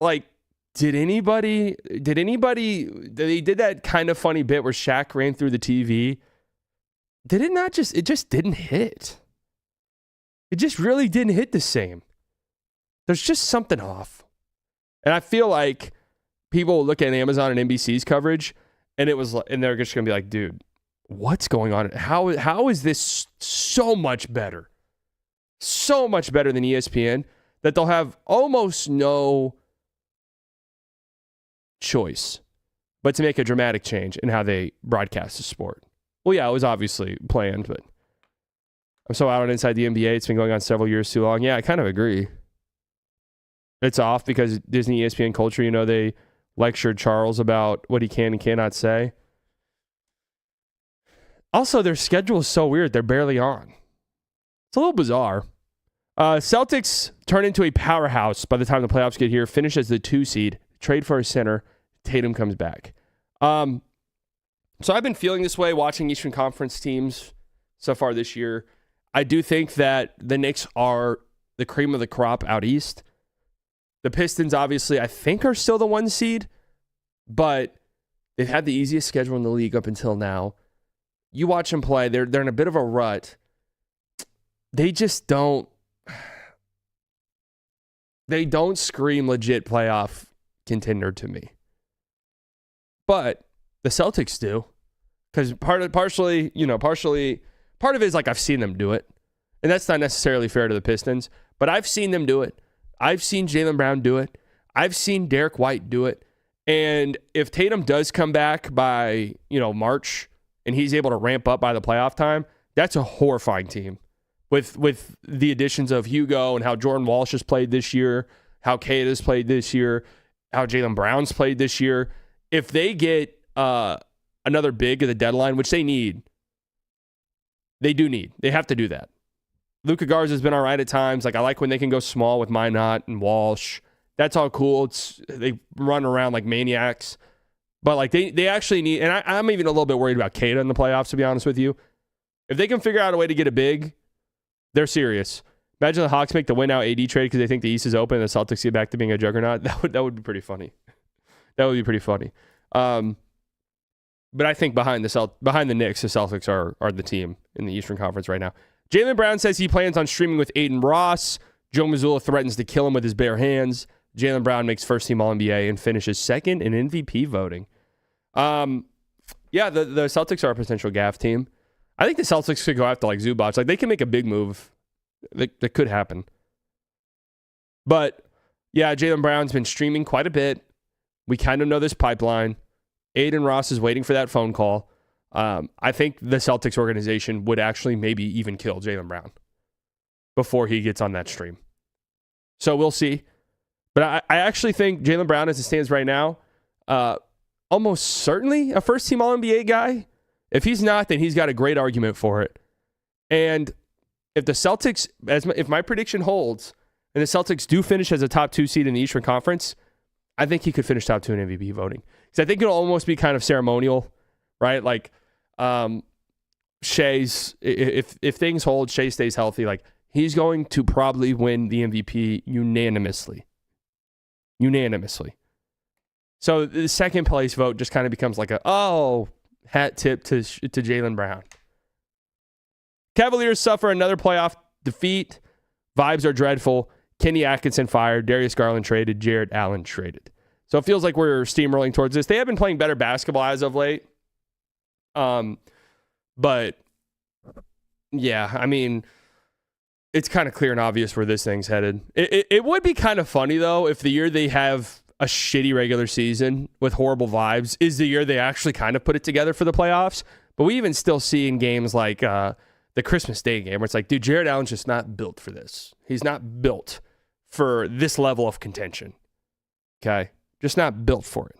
like, they did that kind of funny bit where Shaq ran through the TV. It just didn't hit. It just really didn't hit the same. There's just something off. And I feel like people will look at Amazon and NBC's coverage, and they're just going to be like, dude, what's going on? How is this so much better? So much better than ESPN that they'll have almost no choice but to make a dramatic change in how they broadcast the sport. Well, yeah, it was obviously planned, but I'm so out on Inside the NBA. It's been going on several years too long. Yeah, I kind of agree. It's off because Disney ESPN culture, they lectured Charles about what he can and cannot say. Also, their schedule is so weird. They're barely on. It's a little bizarre. Celtics turn into a powerhouse by the time the playoffs get here. Finish as the 2 seed. Trade for a center. Tatum comes back. So I've been feeling this way watching Eastern Conference teams so far this year. I do think that the Knicks are the cream of the crop out east. The Pistons, obviously, I think are still the 1 seed, but they've had the easiest schedule in the league up until now. You watch them play, they're in a bit of a rut. They just don't scream legit playoff contender to me. But the Celtics do, because part of it is like I've seen them do it, and that's not necessarily fair to the Pistons, but I've seen them do it. I've seen Jaylen Brown do it. I've seen Derek White do it. And if Tatum does come back by, March and he's able to ramp up by the playoff time, that's a horrifying team. With the additions of Hugo and how Jordan Walsh has played this year, how Cade has played this year, how Jaylen Brown's played this year. If they get another big at the deadline, which they have to do that. Luka Garza has been all right at times. Like, I like when they can go small with Minot and Walsh. That's all cool. They run around like maniacs. But like they actually need, and I'm even a little bit worried about Kada in the playoffs, to be honest with you. If they can figure out a way to get a big, they're serious. Imagine the Hawks make the win-out AD trade because they think the East is open and the Celtics get back to being a juggernaut. That would be pretty funny. That would be pretty funny. But I think behind the Knicks, the Celtics are the team in the Eastern Conference right now. Jaylen Brown says he plans on streaming with Aiden Ross. Joe Mazzulla threatens to kill him with his bare hands. Jaylen Brown makes first-team All-NBA and finishes second in MVP voting. The Celtics are a potential gaff team. I think the Celtics could go after like Zubac. Like, they can make a big move. That could happen. But, yeah, Jaylen Brown's been streaming quite a bit. We kind of know this pipeline. Aiden Ross is waiting for that phone call. I think the Celtics organization would actually maybe even kill Jaylen Brown before he gets on that stream. So we'll see. But I actually think Jaylen Brown, as it stands right now, almost certainly a first-team All-NBA guy. If he's not, then he's got a great argument for it. And if the Celtics, if my prediction holds, and the Celtics do finish as a top 2 seed in the Eastern Conference, I think he could finish top 2 in MVP voting. Because I think it'll almost be kind of ceremonial, right? Like, Shai's, if things hold, Shai stays healthy, like, he's going to probably win the MVP unanimously. So the second place vote just kind of becomes like hat tip to Jaylen Brown. Cavaliers suffer another playoff defeat. Vibes are dreadful. Kenny Atkinson fired. Darius Garland traded. Jarrett Allen traded. So it feels like we're steamrolling towards this. They have been playing better basketball as of late. But yeah, I mean, it's kind of clear and obvious where this thing's headed. It would be kind of funny, though, if the year they have a shitty regular season with horrible vibes is the year they actually kind of put it together for the playoffs. But we even still see in games like the Christmas Day game where it's like, dude, Jarrett Allen's just not built for this. He's not built for this level of contention. Okay? Just not built for it.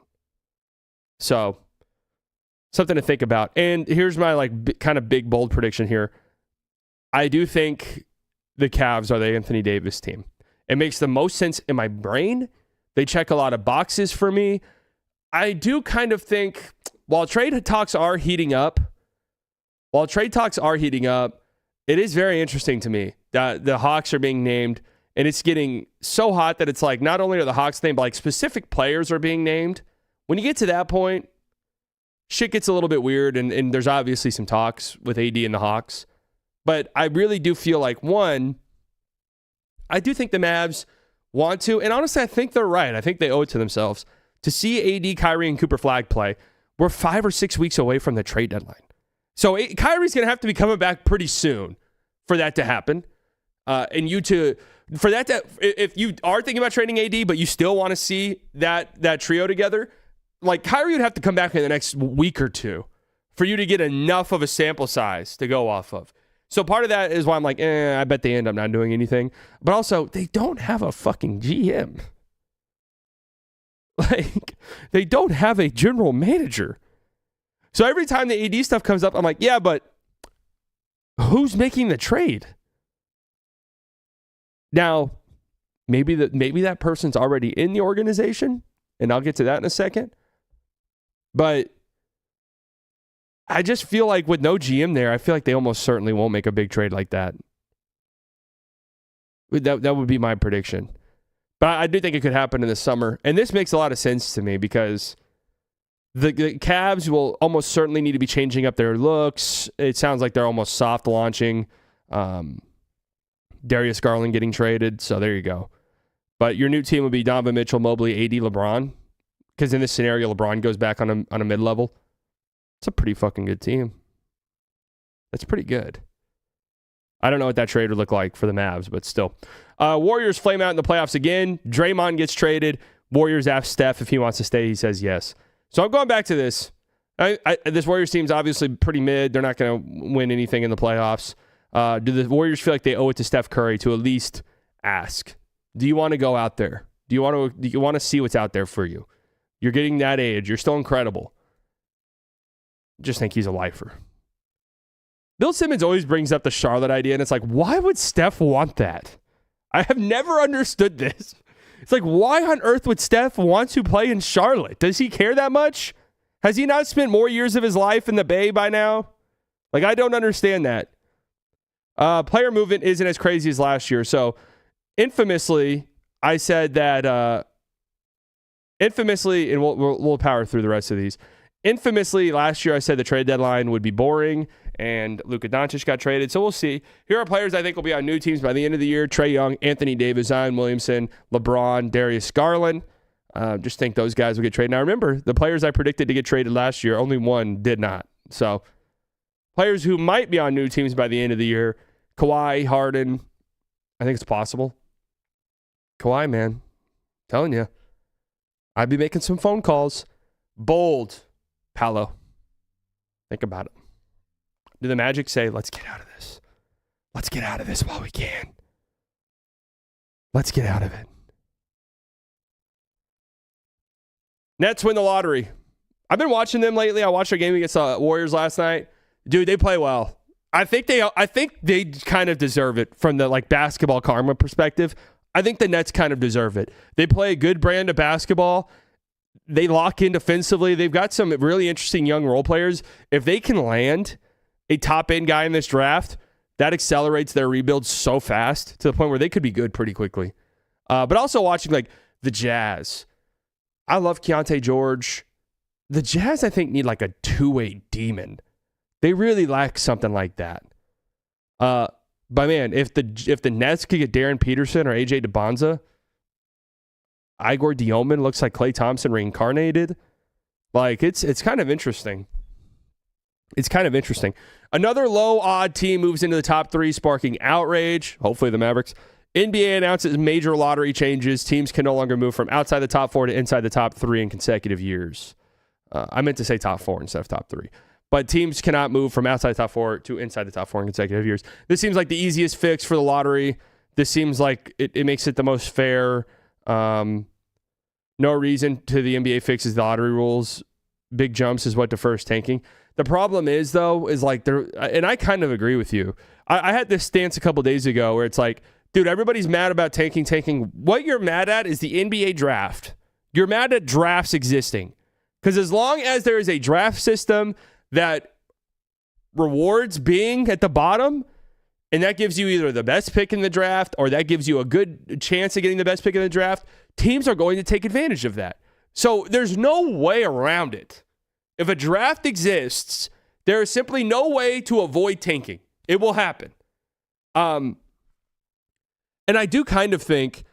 So, something to think about. And here's my kind of big, bold prediction here. I do think the Cavs are the Anthony Davis team. It makes the most sense in my brain. They check a lot of boxes for me. I do kind of think, while trade talks are heating up, it is very interesting to me that the Hawks are being named, and it's getting so hot that it's like not only are the Hawks named, but like specific players are being named. When you get to that point, shit gets a little bit weird, and there's obviously some talks with AD and the Hawks. But I really do feel like, one, I do think the Mavs want to, and honestly, I think they're right. I think they owe it to themselves to see AD, Kyrie, and Cooper Flag play. We're 5 or 6 weeks away from the trade deadline. So Kyrie's going to have to be coming back pretty soon for that to happen. If you are thinking about trading AD, but you still want to see that trio together, like Kyrie would have to come back in the next week or two for you to get enough of a sample size to go off of. So part of that is why I'm like, I bet they end up not doing anything. But also, they don't have a fucking GM. Like, they don't have a general manager. So every time the AD stuff comes up, I'm like, yeah, but who's making the trade? Now, maybe that person's already in the organization, and I'll get to that in a second. But I just feel like with no GM there, I feel like they almost certainly won't make a big trade like that. That would be my prediction. But I do think it could happen in the summer. And this makes a lot of sense to me because the Cavs will almost certainly need to be changing up their looks. It sounds like they're almost soft launching. Darius Garland getting traded. So there you go. But your new team would be Donovan Mitchell, Mobley, AD, LeBron. Because in this scenario, LeBron goes back on a mid-level. It's a pretty fucking good team. That's pretty good. I don't know what that trade would look like for the Mavs, but still. Warriors flame out in the playoffs again. Draymond gets traded. Warriors ask Steph if he wants to stay. He says yes. So I'm going back to this. This Warriors team's obviously pretty mid. They're not going to win anything in the playoffs. Do the Warriors feel like they owe it to Steph Curry to at least ask? Do you want to go out there? Do you want to see what's out there for you? You're getting that age. You're still incredible. Just think he's a lifer. Bill Simmons always brings up the Charlotte idea, and it's like, why would Steph want that? I have never understood this. It's like, why on earth would Steph want to play in Charlotte? Does he care that much? Has he not spent more years of his life in the Bay by now? Like, I don't understand that. Player movement isn't as crazy as last year. So, infamously, I said that, and we'll power through the rest of these. Infamously, last year I said the trade deadline would be boring, and Luka Doncic got traded. So we'll see. Here are players I think will be on new teams by the end of the year. Trae Young, Anthony Davis, Zion Williamson, LeBron, Darius Garland. Just think those guys will get traded. Now remember, the players I predicted to get traded last year, only one did not. So players who might be on new teams by the end of the year, Kawhi, Harden, I think it's possible. Kawhi, man, telling you, I'd be making some phone calls. Bold. Paolo. Think about it. Do the Magic say, let's get out of this? Let's get out of this while we can. Let's get out of it. Nets win the lottery. I've been watching them lately. I watched their game against the Warriors last night. Dude, they play well. I think they kind of deserve it from the basketball karma perspective. I think the Nets kind of deserve it. They play a good brand of basketball. They lock in defensively. They've got some really interesting young role players. If they can land a top-end guy in this draft, that accelerates their rebuild so fast to the point where they could be good pretty quickly. But also watching the Jazz. I love Keontae George. The Jazz, I think, need a two-way demon. They really lack something like that. But man, if the Nets could get Darren Peterson or AJ DeBonza, Igor Dioman looks like Klay Thompson reincarnated. It's kind of interesting. It's kind of interesting. Another low odd team moves into the top 3, sparking outrage. Hopefully the Mavericks. NBA announces major lottery changes. Teams can no longer move from outside the top 4 to inside the top 3 in consecutive years. I meant to say top 4 instead of top 3. But teams cannot move from outside the top 4 to inside the top 4 in consecutive years. This seems like the easiest fix for the lottery. This seems like it makes it the most fair. No reason to the NBA fixes the lottery rules. Big jumps is what defers tanking. The problem is, though, is like there, and I kind of agree with you. I had this stance a couple days ago where it's like, dude, everybody's mad about tanking. What you're mad at is the NBA draft. You're mad at drafts existing. Because as long as there is a draft system that rewards being at the bottom, and that gives you either the best pick in the draft or that gives you a good chance of getting the best pick in the draft, teams are going to take advantage of that. So there's no way around it. If a draft exists, there is simply no way to avoid tanking. It will happen. And I do kind of think,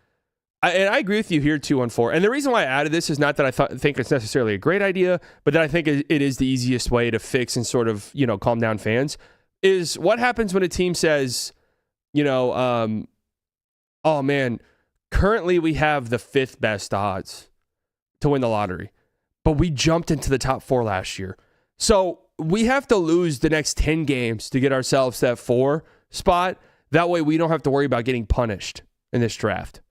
and I agree with you here, 214. And the reason why I added this is not that I think it's necessarily a great idea, but that I think it is the easiest way to fix and sort of, calm down fans, is what happens when a team says, oh man, currently we have the 5th best odds to win the lottery, but we jumped into the top 4 last year. So we have to lose the next 10 games to get ourselves that 4 spot. That way we don't have to worry about getting punished in this draft.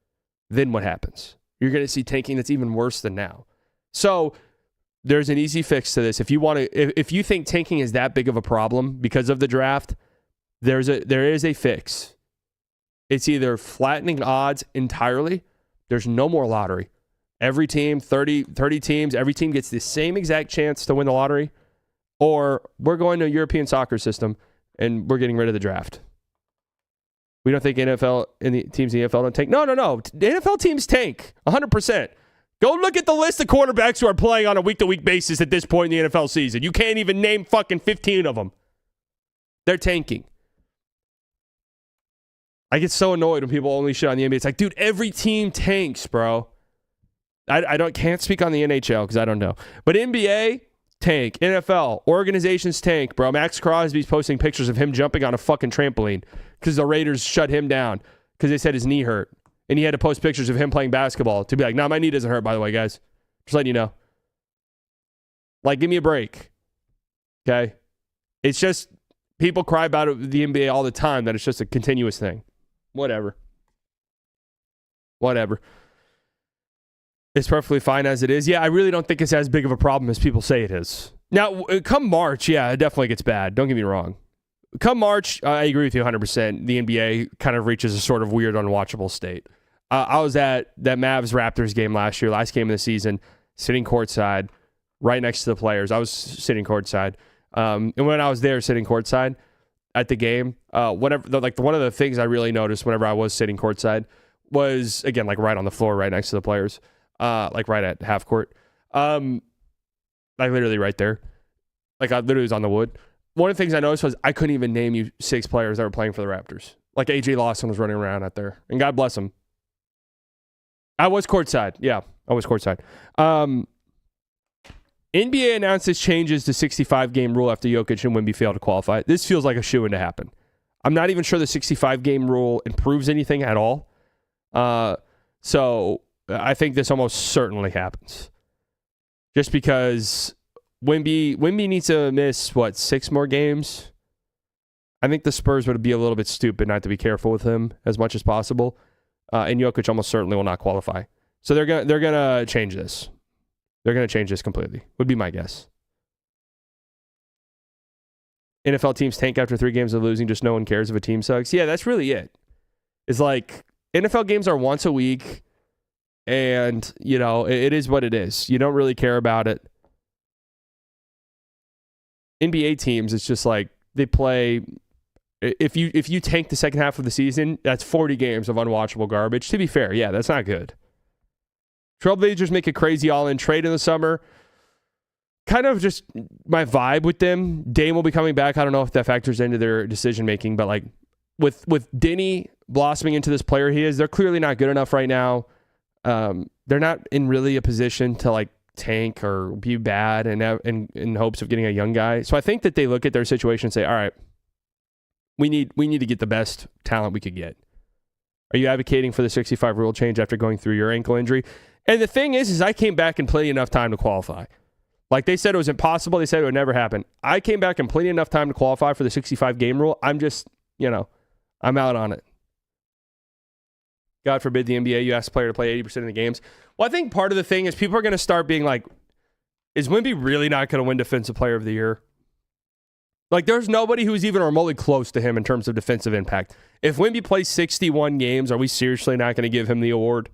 Then what happens? You're going to see tanking that's even worse than now. So there's an easy fix to this. If you think tanking is that big of a problem because of the draft, there is a fix. It's either flattening odds entirely. There's no more lottery. Every team, 30 teams, every team gets the same exact chance to win the lottery. Or we're going to a European soccer system and we're getting rid of the draft. We don't think NFL and the teams in the NFL don't tank. No. The NFL teams tank 100%. Go look at the list of quarterbacks who are playing on a week-to-week basis at this point in the NFL season. You can't even name fucking 15 of them. They're tanking. I get so annoyed when people only shit on the NBA. It's like, dude, every team tanks, bro. I can't speak on the NHL because I don't know. But NBA, tank. NFL, organizations tank, bro. Max Crosby's posting pictures of him jumping on a fucking trampoline because the Raiders shut him down because they said his knee hurt. And he had to post pictures of him playing basketball to be like, nah, my knee doesn't hurt, by the way, guys. Just letting you know. Like, give me a break. Okay? It's just, people cry about it with the NBA all the time, that it's just a continuous thing. Whatever. It's perfectly fine as it is. Yeah, I really don't think it's as big of a problem as people say it is. Now, come March, yeah, it definitely gets bad. Don't get me wrong. Come March, I agree with you 100%. The NBA kind of reaches a sort of weird, unwatchable state. I was at that Mavs-Raptors game last game of the season, sitting courtside, right next to the players. I was sitting courtside. And when I was there sitting courtside at the game, one of the things I really noticed whenever I was sitting courtside was, again, like right on the floor, right next to the players, like right at half court. Like literally right there. Like I literally was on the wood. One of the things I noticed was I couldn't even name you 6 players that were playing for the Raptors. Like AJ Lawson was running around out there. And God bless him. I was courtside. Yeah, I was courtside. NBA announces changes to 65-game rule after Jokic and Wemby fail to qualify. This feels like a shoo-in to happen. I'm not even sure the 65-game rule improves anything at all. So I think this almost certainly happens. Just because Wemby needs to miss, 6 more games? I think the Spurs would be a little bit stupid not to be careful with him as much as possible. And Jokic almost certainly will not qualify. So they're gonna change this. They're gonna change this completely, would be my guess. NFL teams tank after 3 games of losing, just no one cares if a team sucks. Yeah, that's really it. It's like NFL games are once a week, and it is what it is. You don't really care about it. NBA teams, it's just like they play. If you tank the second half of the season, that's 40 games of unwatchable garbage. To be fair, yeah, that's not good. Trailblazers make a crazy all-in trade in the summer. Kind of just my vibe with them. Dame will be coming back. I don't know if that factors into their decision-making, but like with Denny blossoming into this player he is, they're clearly not good enough right now. They're not in really a position to like tank or be bad and in hopes of getting a young guy. So I think that they look at their situation and say, all right, we need to get the best talent we could get. Are you advocating for the 65 rule change after going through your ankle injury? And the thing is I came back in plenty enough time to qualify. Like they said it was impossible. They said it would never happen. I came back in plenty enough time to qualify for the 65 game rule. I'm just, I'm out on it. God forbid the NBA, you ask a player to play 80% of the games. Well, I think part of the thing is people are going to start being like, is Wemby really not going to win Defensive Player of the Year? Like, there's nobody who's even remotely close to him in terms of defensive impact. If Wemby plays 61 games, are we seriously not going to give him the award?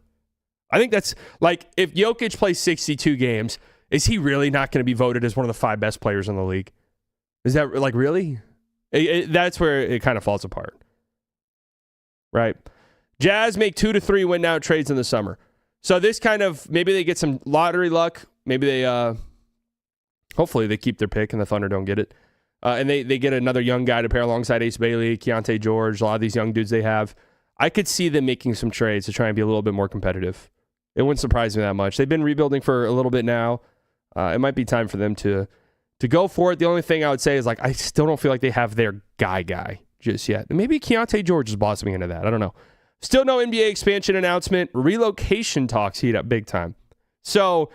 I think that's, like, if Jokic plays 62 games, is he really not going to be voted as one of the 5 best players in the league? Is that, like, really? That's where it kind of falls apart. Right? Jazz make 2 to 3 win now trades in the summer. So this kind of, maybe they get some lottery luck. Maybe they, hopefully they keep their pick and the Thunder don't get it. And they get another young guy to pair alongside Ace Bailey, Keontae George, a lot of these young dudes they have. I could see them making some trades to try and be a little bit more competitive. It wouldn't surprise me that much. They've been rebuilding for a little bit now. It might be time for them to go for it. The only thing I would say is, like, I still don't feel like they have their guy just yet. Maybe Keontae George is blossoming into that. I don't know. Still no NBA expansion announcement. Relocation talks heat up big time. So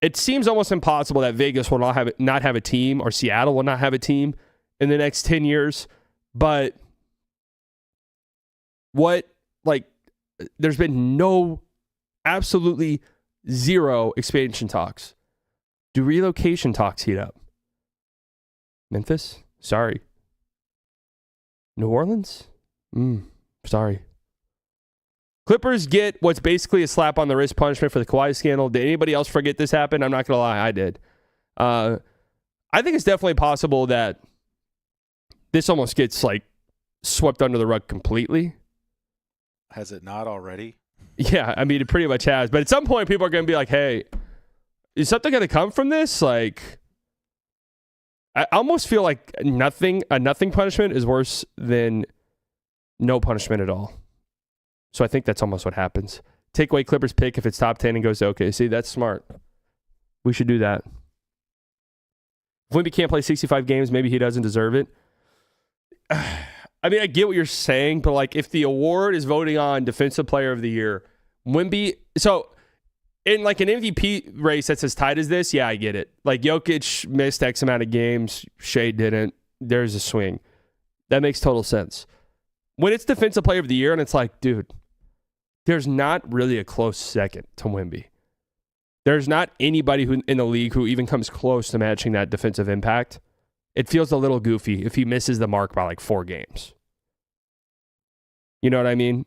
it seems almost impossible that Vegas will not have a team, or Seattle will not have a team in the next 10 years. But there's been absolutely zero expansion talks. Do relocation talks heat up? Memphis? Sorry. New Orleans? Sorry. Clippers get what's basically a slap on the wrist punishment for the Kawhi scandal. Did anybody else forget this happened? I'm not going to lie, I did. I think it's definitely possible that this almost gets, like, swept under the rug completely. Has it not already? Yeah, I mean, it pretty much has. But at some point, people are going to be like, hey, is something going to come from this? Like, I almost feel like a nothing punishment is worse than no punishment at all. So I think that's almost what happens. Take away Clippers pick if it's top 10 and goes to OKC. That's smart. We should do that. If Wemby can't play 65 games, maybe he doesn't deserve it. I mean, I get what you're saying, but, like, if the award is voting on Defensive Player of the Year, Wemby, so in, like, an MVP race that's as tight as this, yeah, I get it. Like, Jokic missed X amount of games, Shea didn't. There's a swing. That makes total sense. When it's Defensive Player of the Year and it's like, dude, there's not really a close second to Wemby. There's not anybody who in the league who even comes close to matching that defensive impact. It feels a little goofy if he misses the mark by, like, 4 games. You know what I mean?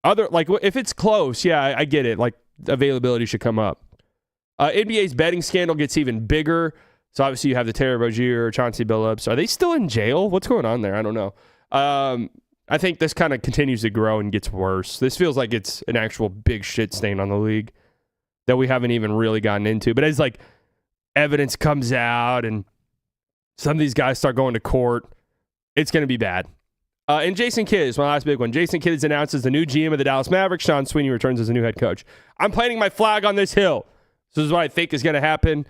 If it's close, yeah, I get it. Like, availability should come up. NBA's betting scandal gets even bigger. So obviously you have the Terry Rozier, Chauncey Billups. Are they still in jail? What's going on there? I don't know. I think this kind of continues to grow and gets worse. This feels like it's an actual big shit stain on the league that we haven't even really gotten into. But as, like, evidence comes out and some of these guys start going to court, it's going to be bad. And Jason Kidd is my last big one. Jason Kidd is announced as the new GM of the Dallas Mavericks. Sean Sweeney returns as the new head coach. I'm planting my flag on this hill. This is what I think is going to happen.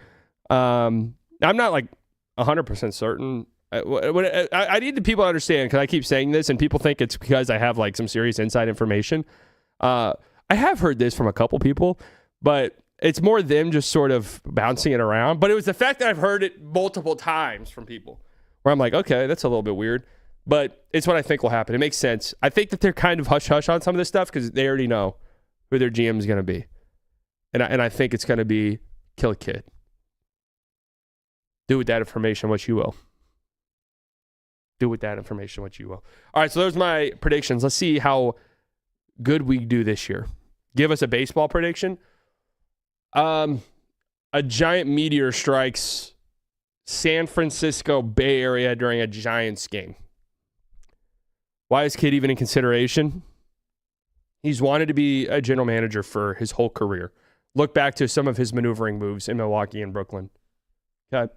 I'm not, like, 100% certain. I need the people to understand, because I keep saying this and people think it's because I have, like, some serious inside information. I have heard this from a couple people, but it's more them just sort of bouncing it around. But it was the fact that I've heard it multiple times from people where I'm like, okay, that's a little bit weird. But it's what I think will happen. It makes sense. I think that they're kind of hush-hush on some of this stuff because they already know who their GM is going to be. And I think it's going to be Kill Kid. Do with that information what you will. Do with that information what you will. All right, so those are my predictions. Let's see how good we do this year. Give us a baseball prediction. A giant meteor strikes San Francisco Bay Area during a Giants game. Why is Kid even in consideration? He's wanted to be a general manager for his whole career. Look back to some of his maneuvering moves in Milwaukee and Brooklyn. Okay.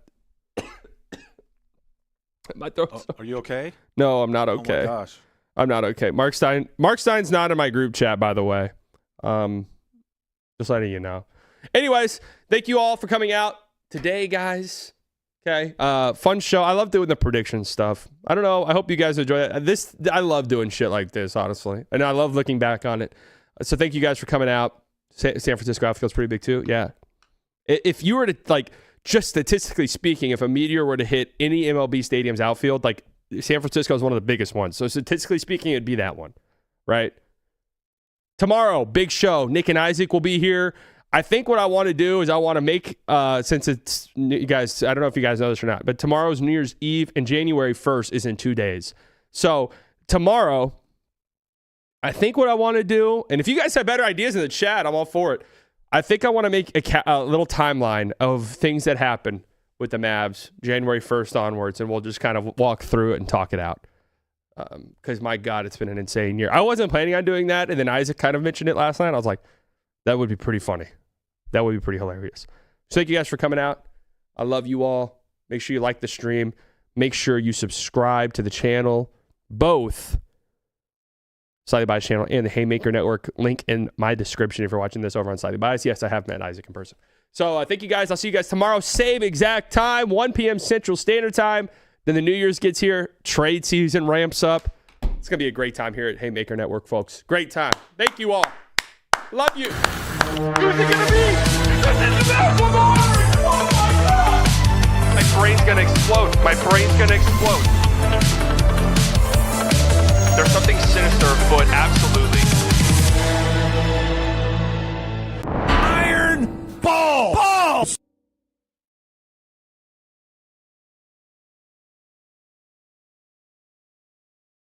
My throat's Are you okay? No, I'm not okay. Oh my gosh. I'm not okay. Mark Stein's not in my group chat, by the way. Just letting you know. Anyways, thank you all for coming out today, guys. Okay. Fun show. I love doing the prediction stuff. I don't know. I hope you guys enjoy it. I love doing shit like this, honestly. And I love looking back on it. So thank you guys for coming out. San Francisco outfield's pretty big too. Yeah. If you were to, like, just statistically speaking, if a meteor were to hit any MLB stadium's outfield, like, San Francisco is one of the biggest ones. So statistically speaking, it'd be that one, right? Tomorrow, big show. Nick and Isaac will be here. I think what I want to do is I want to make, since it's, you guys, I don't know if you guys know this or not, but tomorrow's New Year's Eve and January 1st is in 2 days. So tomorrow, I think what I want to do, and if you guys have better ideas in the chat, I'm all for it. I think I want to make a little timeline of things that happen with the Mavs January 1st onwards, and we'll just kind of walk through it and talk it out. Because, my God, it's been an insane year. I wasn't planning on doing that, and then Isaac kind of mentioned it last night. I was like, that would be pretty funny. That would be pretty hilarious. So thank you guys for coming out. I love you all. Make sure you like the stream. Make sure you subscribe to the channel, both Slightly Biased channel and the Haymaker Network. Link in my description if you're watching this over on Slightly Biased. Yes, I have met Isaac in person. So thank you guys. I'll see you guys tomorrow. Same exact time, 1 p.m. Central Standard Time. Then the New Year's gets here. Trade season ramps up. It's going to be a great time here at Haymaker Network, folks. Great time. Thank you all. Love you. Who's it gonna be? My brain's gonna explode. My brain's gonna explode. There's something sinister, but absolutely